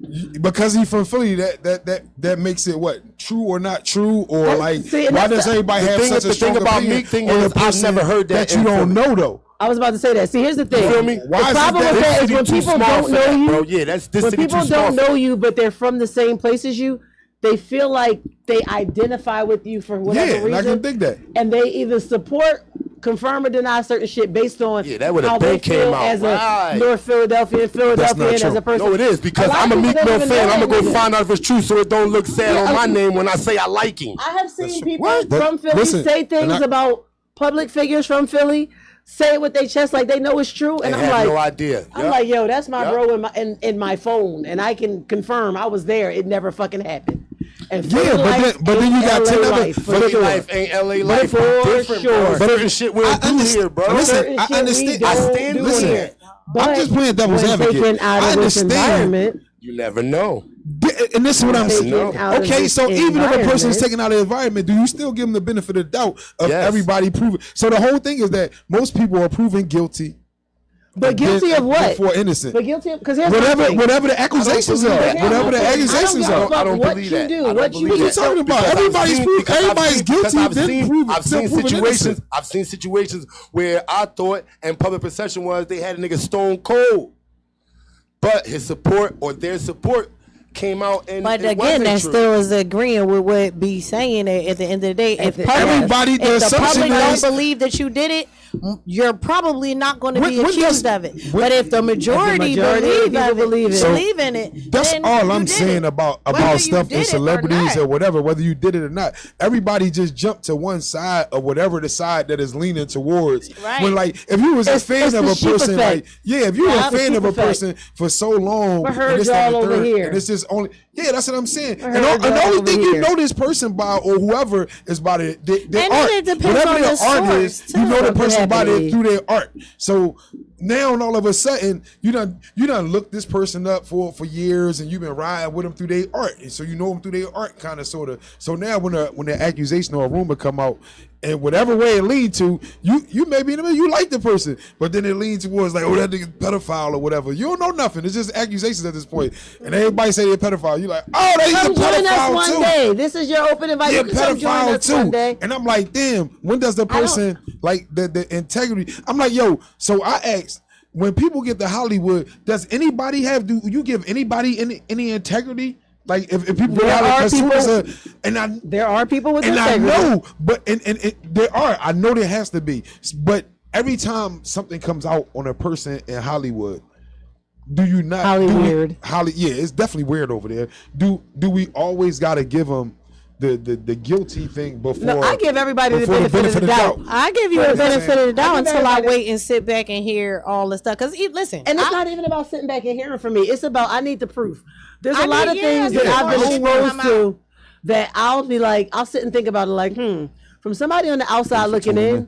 because he from Philly, that makes it what, true or not true, or That's- like see, and why that's does everybody the have thing- such the a strong thing about opinion Meek thing on is a person I've never heard that you in don't Philly. know though? I was about to say that. See, here's the thing. You feel me? Why The is problem it with that- that is This when city too people small don't for know that, you. bro. Yeah, that's this When city people too small don't for know that. you, but they're from the same place as you, they feel like they identify with you for whatever Yeah, and reason. I can dig that. And they either support, confirm, or deny certain shit based on Yeah, that would've how been they feel came out. as a Right. North Philadelphian, Philadelphian as true. a person. No, it is because lot I'm a of Meek people Mill don't fan. even I'm know gonna go that. find out if it's true, so it don't look sad on my name when I say I like him. I have seen people What? from Philly Listen, say and things about public figures from Philly, say it with their chest like they know it's true, and And I'm have like, no idea. I'm Yup. like, yo, that's my Yup. bro in my phone, and I can confirm I was there. It never fucking happened. And Yeah, Philly life but then you ain't got LA 10 other- life, for Philly sure. life ain't LA life. for Different, sure. bro. But Certain shit we'll do here, bro. Listen, Certain I shit understand. we I don't stand do with listen, here. I'm But just playing devil's when advocate. taken out I of this understand. environment, You never know. And this is what I'm taken saying. out of Okay, this so even if a person is environment- taken out of the environment, do you still give them the benefit of the doubt of Yes. everybody proving? So the whole thing is that most people are proven guilty, but guilty then- of what? before innocent. But guilty of because here's my thing. Whatever the accusations believe are, that. whatever the I don't accusations give a are. fuck I don't what believe you that. do, I don't what you believe What you do. that. talking about? Because I've Everybody's seen- proven- because I've everybody's seen- guilty, because I've then seen- proven- I've still seen proven situations. innocent. I've seen situations where I thought and public perception was they had a nigga stone cold, but his support or their support came out and But it again, wasn't that true. still is agreeing with what be saying at the end of the day. If Everybody, the if the assumption public don't is- believe that you did it, you're probably not going to be When accused does- of it. when- But if the majority, majority of people believe it. believe in it, That's then all you I'm did saying it. about Whether you stuff did with it or celebrities not. or whatever, whether you did it or not. Everybody just jumped to one side of whatever the side that is leaning towards. Right. When like if you was a fan it's of the a sheep person, effect. like yeah, if you were Yeah, a the fan sheep of a effect. person for so long, I heard and this, that, y'all and the over third, here. and it's just only that's what I'm saying. I And, heard the y'all only over thing you here. know this person by or whoever is by their And then art. it depends Whatever on their the art source, is, you know too. the person Something by their happened. through their art. So now and all of a sudden you done looked this person up for years and you've been riding with them through their art, and so you know them through their art kind of sort of. So now when the accusation or a rumor come out, and whatever way it lead to, you maybe in the middle, you like the person, but then it leads towards like, oh, that nigga pedophile or whatever. You don't know nothing. It's just accusations at this point, and everybody say they're pedophile. You like, oh, they a Come join us pedophile one too. day. This is your open invite. Yeah, You can come join pedophile us one too. day. And I'm like, damn, when does the person like the integrity? I'm like, yo, so I asked, when people get to Hollywood, does anybody have? Do you give anybody any integrity? Like if people There are people, there are people with and integrity. I know, but and there are. I know there has to be. But every time something comes out on a person in Hollywood, do you not? Weird. Yeah, it's definitely weird over there. Do we always got to give them the guilty thing before? No, I give everybody the before benefit of the doubt. I give you the benefit of the doubt give until I everybody- wait and sit back and hear all the stuff. Cause listen, And it's not even about sitting back and hearing from me. It's about I need the proof. There's I a lot need- of things yeah, that I've been yeah. exposed I'm to that I'll be like, I'll sit and think about it like, from somebody on the outside looking in,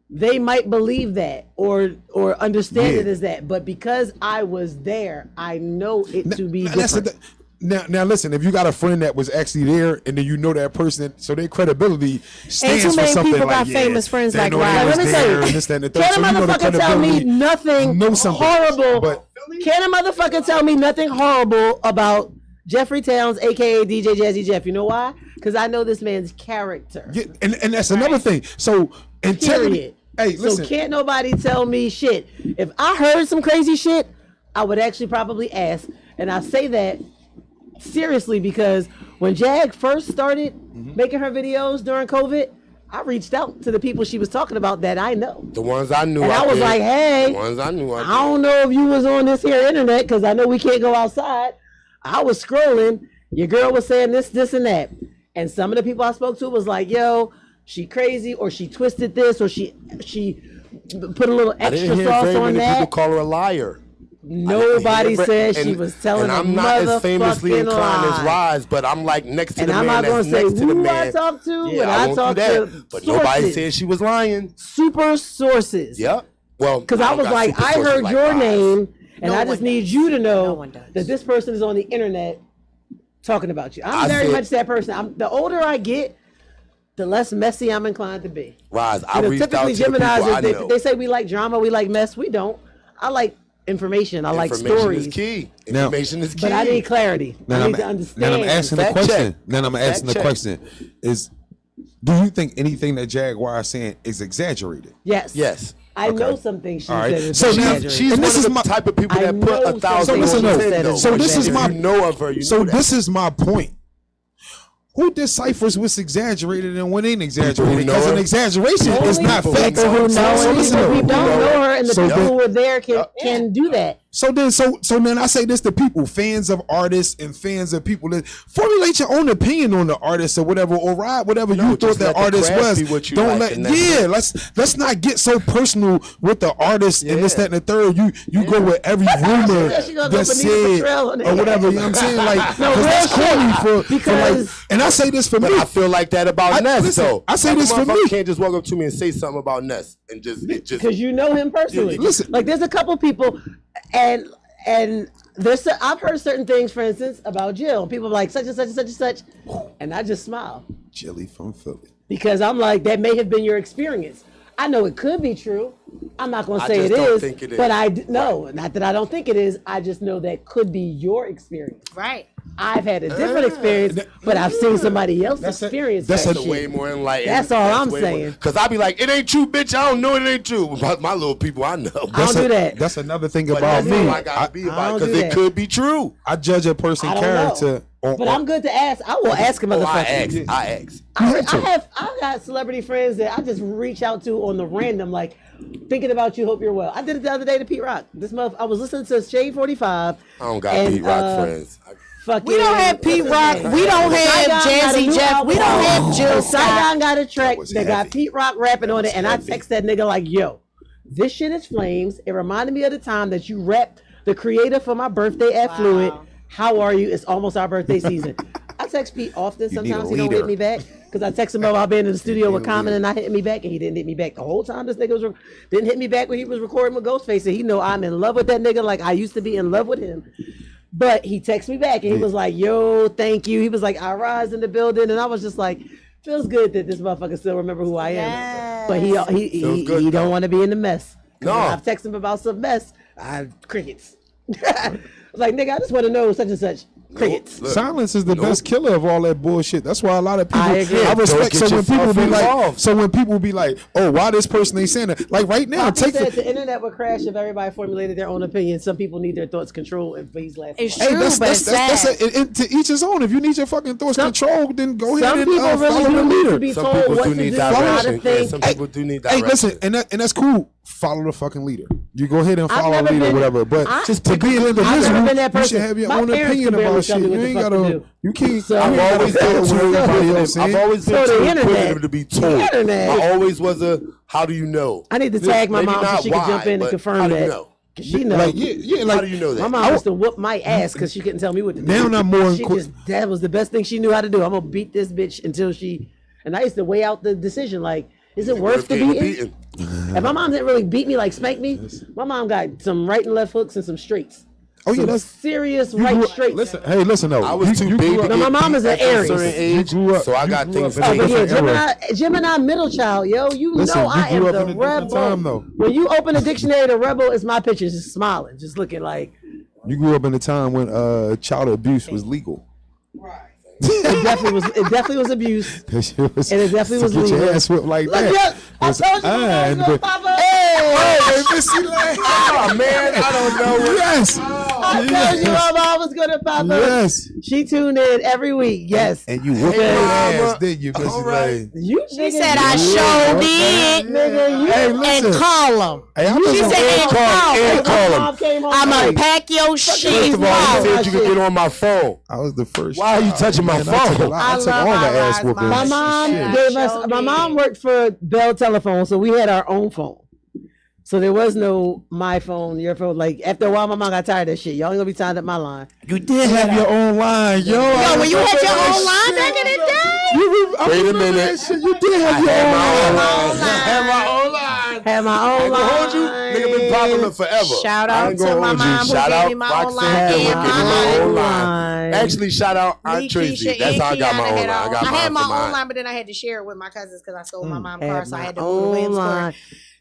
they might believe that or understand it as that. But because I was there, I know it to be different. Now listen, if you got a friend that was actually there and then you know that person, so their credibility stands too for many something people like, got famous friends they like know they Ryan. was Let me there tell you, and this, that, and the third. Can So a you know the motherfucker tell me credibility, nothing know something. horrible? But Can a motherfucker tell me nothing horrible about Jeffrey Towns, aka DJ Jazzy Jeff? You know why? Because I know this man's character. yeah, and that's another thing. So integrity. Period. Hey, listen. So can't nobody tell me shit. If I heard some crazy shit, I would actually probably ask. And I say that seriously because when Jag first started making her videos during COVID, I reached out to the people she was talking about that I know. The ones I knew. And I was did. like, hey, The ones I knew. I don't know if you was on this here internet because I know we can't go outside. I was scrolling. Your girl was saying this, and that. And some of the people I spoke to was like, yo, she crazy or she twisted this or she put a little I extra didn't hear sauce very on many people that. call her a liar. Nobody said she was telling and a I'm not as famously motherfucking inclined as lie. Rise, but I'm like next to And the I'm man not gonna that's say next to the who I man. talk to, Yeah, but I I won't talk do that. to But nobody sources. said she was lying. Super sources. Yep. Well, Because I don't was got like, super I sources heard like your Rise. name, and No I just one need does. you to No know one does. that this person is on the internet talking about you. I'm I very said- much that person. The older I get, the less messy I'm inclined to be. Rise, I reached out Typically, to the people I Geminis, know. they say we like drama, we like mess. We don't. I like information. I like Information stories. is key. Now- Information is key. But I need clarity. I need to understand. Then I'm asking the Fact question. check. Then I'm asking the Fact check. question: is do you think anything that Jaguar is saying is exaggerated? Yes. Yes. I know some things she All right. said. is So now- exaggerated. She's And one this of is the my- type of people I that put know 1,000 some listen, words no. in, though. So this is If my- you know of her, you So know that. this is my point. Who deciphers what's exaggerated and what ain't exaggerated? People who know Because an her. exaggeration is Only not people fact. who know So and listen, people who though. don't know her and the So people then- who were there can do that. So then I say this to people, fans of artists and fans of people that formulate your own opinion on the artist or whatever, or ride whatever No, you thought just that let the artist craft was. be what you Don't like, let and that's let's not get so personal with the artist and this, Yeah. that, and the third. You go with every rumor She gonna go that's Benita said Petrell on or it. whatever. You know what I'm saying? Like, No, 'cause that's real corny shit. for like. Because- And I say this for But me. I feel like that about I- Ness, listen, though. I say Like, this a for motherfucker me. can't just walk up to me and say something about Ness and just Because you know him personally. Yeah, listen. Like there's a couple people, and I've heard certain things, for instance, about Jill. People are like such and such and such and such, and I just smile Jilly from Philly. because I'm like that may have been your experience. I know it could be true. I'm not going to I say just it don't is, think it is. but no, not that I don't think it is. I just know that could be your experience. Right. I've had a different experience, but I've seen somebody else That's experience that's that a shit. way more enlightened. That's all I'm saying. Because I be like, it ain't true, bitch. I don't know it ain't true. But my little people, I know. I don't do that. That's another thing But about that's me. how I gotta be I about don't because do it that. could be true. I judge a person's I don't character. know. But I'm good to ask. I will ask a Oh, motherfucker. I ask. I've got celebrity friends that I just reach out to on the random, like thinking about you. Hope you're well. I did it the other day to Pete Rock. This month I was listening to Shade 45. I don't got and, Pete Rock friends. Fucking, We don't have Pete Rock. We don't have Saigon got a Jazzy new Jeff. We album. don't have Jill Saigon Scott. got a track was that got heavy. Pete Rock rapping on it, and I heavy. text that nigga like, "Yo, this shit is flames. It reminded me of the time that you rapped the creator for my birthday at Fluid. How are you? It's almost our birthday season." I text Pete often. You need a Sometimes he don't leader. hit me back because I text him about being in the studio with Common and not hitting me back, and he didn't hit me back the whole time. This nigga didn't hit me back when he was recording with Ghostface, and he know I'm in love with that nigga like I used to be in love with him. But he texted me back and he was like, "Yo, thank you." He was like, "I rise in the building," and I was just like, "Feels good that this motherfucker still remember who I am." Yes. But Feels good, he though. don't want to be in the mess. 'Cause No. when I've texted him about some mess. Crickets. I was like, "Nigga, I just want to know such and such." Crickets. Look, Silence is the best killer of all that bullshit. That's why a lot of people. I agree. I respect. Don't So get when people be yourself like, involved. oh, why this person ain't saying that? Like right now, Poppy take said the. the internet would crash if everybody formulated their own opinion. Some people need their thoughts controlled and please laugh. It's about it. true, but it's sad. To each his own. If you need your fucking thoughts controlled, then go ahead Some and people follow really the do need leader. to be Some told people what do to need do, how to direction. Yeah, think. some people do need Hey, direction. listen, and that's cool. Follow the fucking leader. You go ahead and I've follow a never leader, been- whatever. But I- just to be an I've never individual, been that you person. should have your My own parents opinion could barely about tell shit. me You what the ain't fuck to gotta. do. You can't. So- you ain't I've gotta always follow been what too everybody else inquisitive. saying. I've always So been the too internet. inquisitive to be told. The internet. I always was a, how do you know? I need to tag my Maybe mom so not she can why, jump in and but confirm how do you that. know? 'Cause she know. Like yeah, like How do you know that? My mom used to whoop my ass because she couldn't tell me what to do. Now I'm more She just, that was the best thing she knew how to do. I'm gonna beat this bitch until she. And I used to weigh out the decision. Like, is it worth the getting beating? And my mom didn't really beat me, like spank me. My mom got some right and left hooks and some straights. Oh yeah, Some that's serious you right grew up- straight. Listen though. I was too big grew to up- No, get my mom beat is an at a Aries. certain age, grew up- so I you got grew things up Oh, in but a yeah, different era. Gemini middle child, yo. You Listen, know you I am grew up the in a different rebel. time, though. When you open a dictionary, the rebel is my picture, just smiling, just looking like. You grew up in a time when child abuse was legal. It definitely was abuse. That shit was, And it definitely was to get your legal. ass whipped like Look, that. yeah, I was told you my mom's iron, gonna but- pop up. Hey, Missy Lane. Oh man, I don't know what. Yes. I told you my mom was gonna pop up. Yes. She tuned in every week. Yes. And you whooped Hey, your mama. ass, didn't you, Missy All right. Lane? You She nigga, said you- I sure did. Nigga, you Hey, And listen. call him. Hey, She said and call him. And call him. Mom came home I'ma late. pack your shit. First of all, Call he him. said you could get on my phone. I was the first. Why are you touching my Man, I took a phone? lot- I I took love all the Irize ass whooping. My mom Shit. gave I us. sure My mom did. worked for Bell Telephone, so we had our own phone. So there was no my phone, your phone. Like after a while, my mom got tired of that shit. Y'all ain't gonna be tired of my line. You did have your own line, yo. Yo, when you had your own line back in the day. Wait a minute. You did have your own line. Had my own line. Had my own I line. hold you. Nigga been popular forever. Shout I out ain't to gonna my hold you. mom who Shout gave out me my own Roxanne line. Gillick, And gave me my my own line. line. Actually, shout out Aunt Me, Tracy. Keisha, That's and how I got my Kiana own had line. I got I had mine my for own mine. line, but then I had to share it with my cousins because I sold my mom car, Had so I my had to move to own Williamsport. line.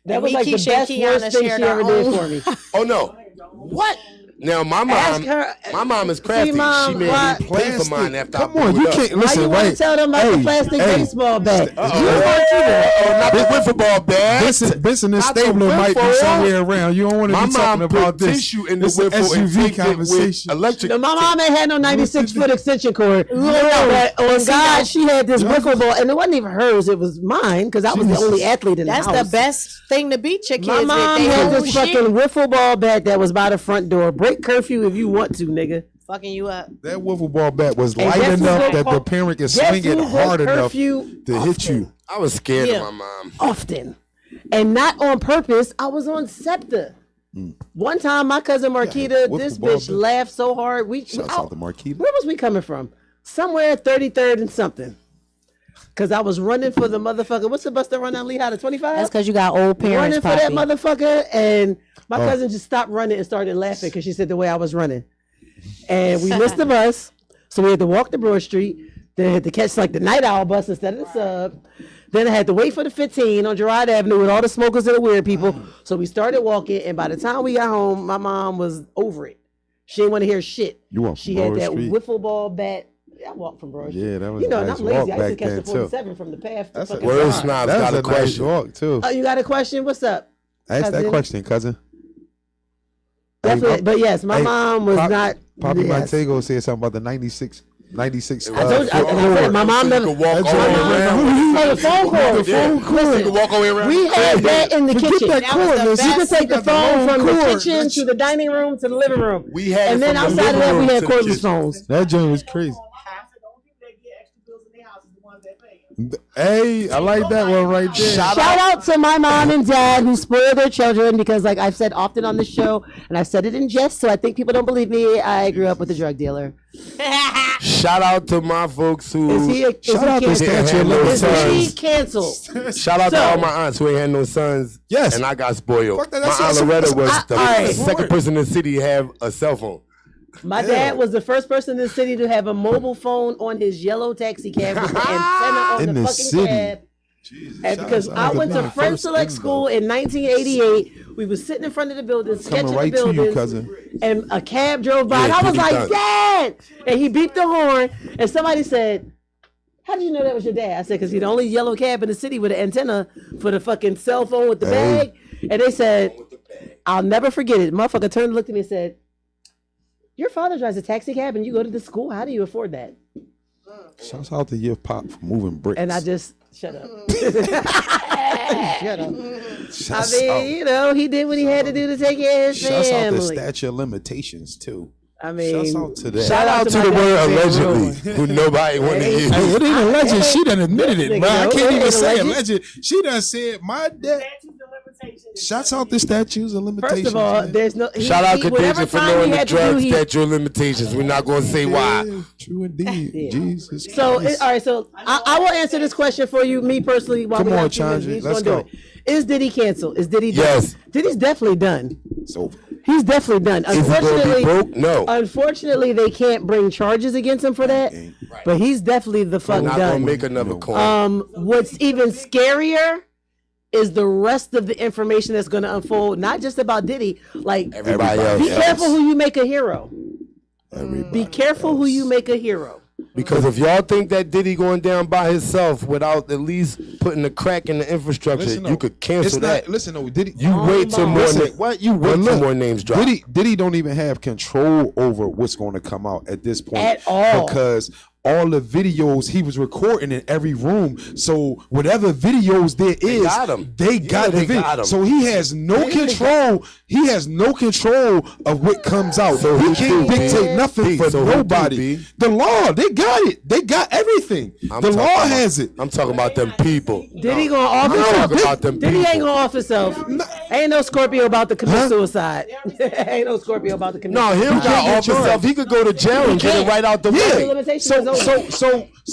That And was me, like the Keisha, and best Kiana worst thing she shared ever our did own. for me. Oh no. What? Now my Ask mom, her. my mom is crafty. See, Mom, She made why- me pay for mine after Come I on, blew you it up. can't Why listen. you want Right? to tell them about the plastic baseball bat? Oh, not the wiffle ball bat. Benson and Not the Stabler might be wiffle. somewhere around. You don't want to My be talking mom about put this. tissue in the It's an wiffle and SUV taped it with conversation. electric. No, my mom ain't had no 96-foot extension cord. But On see, God, that- she had this wiffle ball, and it wasn't even hers. It was mine because I was the only athlete in the That's house. the best thing to beat your kids My mom with. They had own this shit fucking wiffle ball bat that was by the front door. Break curfew if you want to, nigga. fucking you up. That wiffle ball bat was And light guess who enough broke that the cur- parent can Guess swing it who broke hard enough curfew to hit you. I was scared Yeah. of my mom. often, and not on purpose. I was on SEPTA. One time, my cousin Marquita, wiffle this ball bitch bat. laughed so hard. Shouts out to Marquita. Where was we coming from? Somewhere 33rd and something. Cause I was running for the motherfucker. What's the bus that run down Lehigh to 25? That's because you got old parents, Running for that Poppy. motherfucker, and my Oh. cousin just stopped running and started laughing because she said the way I was running, and we missed the bus, so we had to walk to Broad Street. Then I had to catch like the night owl bus instead of the sub. Then I had to wait for the 15 on Girard Avenue with all the smokers and the weird people. So we started walking, and by the time we got home, my mom was over it. She didn't want to hear shit. You walked She from had Broad that Street? wiffle ball bat. I walked from Broad Street. Yeah, that was You know, a and nice I'm lazy. walk I used to back catch the then, too. 47 from the path to That's a fucking Word Girard. snobs That got was a a nice question. walk too. Oh, you got a question? What's up? Ask that cousin? question, cousin. Definitely, Hey, but yes, my hey, mom was Pop- not. Poppy yes. Montego said something about the 96. I told you, I said, my mom You never. could walk all That's the way right. around. Oh, the phone cord. The phone cord. You could walk all the way around. We had that in the kitchen. that That was cord, the listen. You could best. take the got the phone whole from the cord. kitchen to the dining room to the living room. We had And it then from the outside of that, living we room had to the cordless kitchen. phones. That joint was crazy. Hey, I like that one right there. Shout out to my mom and dad who spoil their children because, like I've said often on the show, and I've said it in jest, so I think people don't believe me. I grew up with a drug dealer. Shout out to my folks who. Is he? Shout out to canceled? Statue of Is he Limitations. canceled? Shout out to So- all my aunts who ain't had no sons. Yes. And I got spoiled. Fuck that, My that's aunt awesome. Loretta was That's the all right. second person in the city to have a cell phone. My dad was the first person in the city to have a mobile phone on his yellow taxi cab with the antenna on In the the fucking city. cab. And because I went to French Select School in 1988, we was sitting in front of the building, sketching right the to you, buildings, cousin. and a cab drove by, and I was Diddy like, done. Dad! And he beeped the horn, and somebody said, how did you know that was your dad? I said, because he's the only yellow cab in the city with an antenna for the fucking cell phone with the bag. And they said, I'll never forget it. Motherfucker turned and looked at me and said, your father drives a taxi cab and you go to the school? How do you afford that? Shouts out to your pop for moving bricks. And I just, shut up. Shut up. Shouts I mean, out. you know, he did what he had to do to take care of his Shouts out the family. statute of limitations too. I mean, Shouts out to that. Shout out to my the dad word for being allegedly, who nobody wanted to Hey, use. Hey, it ain't alleged. She done admitted it, Nigga, bro. I no, can't it even ain't say alleged. alleged. She done said my dad. Shouts out the statutes of limitations. First of all, man. there's no. Shout out whatever Khadijah for time knowing he the had to drug do, he- statute of limitations. We're not going to say why. Yeah, true indeed. Yeah. Jesus So, Christ. all right. So, I will answer this question for you, me personally. While Come we on, got a few minutes. Chandra, We just let's gonna go. do it. Is Diddy canceled? Is Diddy done? Yes. Diddy's definitely done. It's over. He's definitely done. Is he going to be Unfortunately, broke? No. unfortunately, they can't bring charges against him for that. But he's definitely the fuck We're not going done. to make another coin. What's even scarier is the rest of the information that's going to unfold, not just about Diddy. Like, Everybody else. be yes. careful who you make a hero. Everybody Be careful who you make a hero. Because if y'all think that Diddy going down by himself without at least putting a crack in the infrastructure, Listen, you could it's cancel that. not. Listen, no, Diddy. You wait till more Listen, what? You but wait till look, more names drop. Diddy don't even have control over what's going to come out at this point At all. because all the videos he was recording in every room. So whatever videos there is, got 'em. they Yeah, got they the video. got 'em. So he has no control. He has no control of what comes out. So he who can't do, B? dictate nothing B, for so who do, nobody. B? The law, they got it. They got everything. I'm The talking law about- has it. I'm talking about them people. Diddy gonna off I'm himself? talking about them Diddy ain't people. gonna off himself. Ain't no Scorpio about to commit suicide. Ain't no Scorpio about to commit No, suicide. him got get off himself. He could go to jail and get it right out the The way. limitation So is over.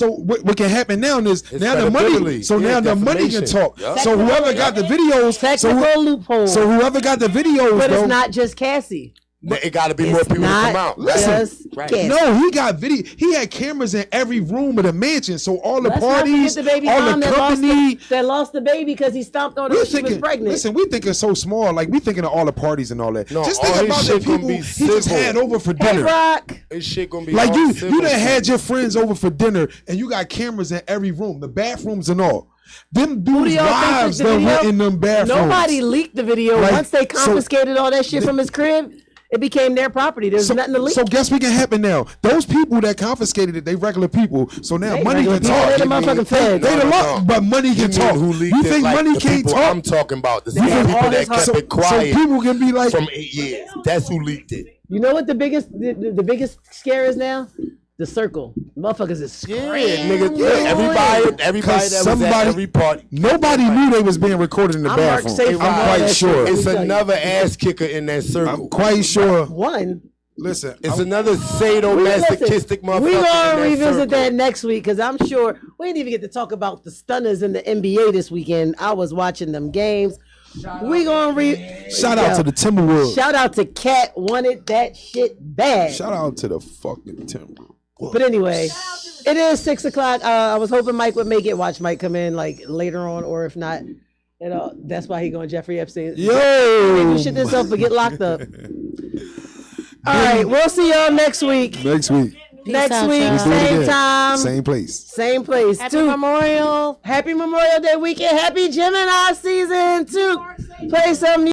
what can happen now is now the credibility. money. So Yeah, now the money can defamation. talk. Yup. So whoever got the videos, Technical loophole. so whoever got the videos, But though, it's not just Cassie. It got to be more It's people to not come out. just Right. Cassie. no, he got video. He had cameras in every room of the mansion. So all the Let's not forget parties, the baby all mom the that company. lost the baby because he stomped on her We're when she was thinking, pregnant. listen, we thinking so small. Like we thinking of all the parties and all that. No, just all think his about the shit gonna people be he just civil. had over for Hey, dinner. Rock. This shit gonna be Like all you civil done shit. had your friends over for dinner, and you got cameras in every room, the bathrooms and all. Them Who do dudes' y'all think wives took the done video? went in them bathrooms. Nobody leaked the video. Like, Once they so- confiscated all that shit from his crib, it became their property. There's nothing to leak. So guess what can happen now? Those people that confiscated it, they regular people. So now They money regular can people, talk. they the motherfucking feds. They the No, law, no. but money You can mean talk. who leaked You it, think like money the can't people talk? I'm talking about the They same have people all that his kept so- it quiet So people can be like, from 8 years. That's who leaked it. You know what the biggest scare is now? The circle. Motherfuckers is screaming. Nigga, Yeah. everybody that was somebody- at every party. nobody knew they was being recorded in the I'm Mark bathroom. Safe I'm on all quite that sure. shit. It's tell you. another ass kicker in that I'm circle. quite sure. One. Listen, It's I'm- another sadomasochistic motherfucker. We're in gonna that revisit circle. that next week because I'm sure we didn't even get to talk about the stunners in the NBA this weekend. I was watching them games. We gonna shout out to the Timberwolves. Shout out to Cat, wanted that shit bad. Shout out to the fucking Timberwolves. But anyway, it is 6 o'clock. I was hoping Mike would make it. Watch Mike come in like later on, or if not, you know, that's why he going Jeffrey Epstein. Yo, Maybe shit this up or get locked up. All right, we'll see y'all next week. next week, Next out, week, y'all. let's do it same again. time, Same place. same place. Happy Memorial. Happy Memorial Day weekend. Happy Gemini season 2. Play some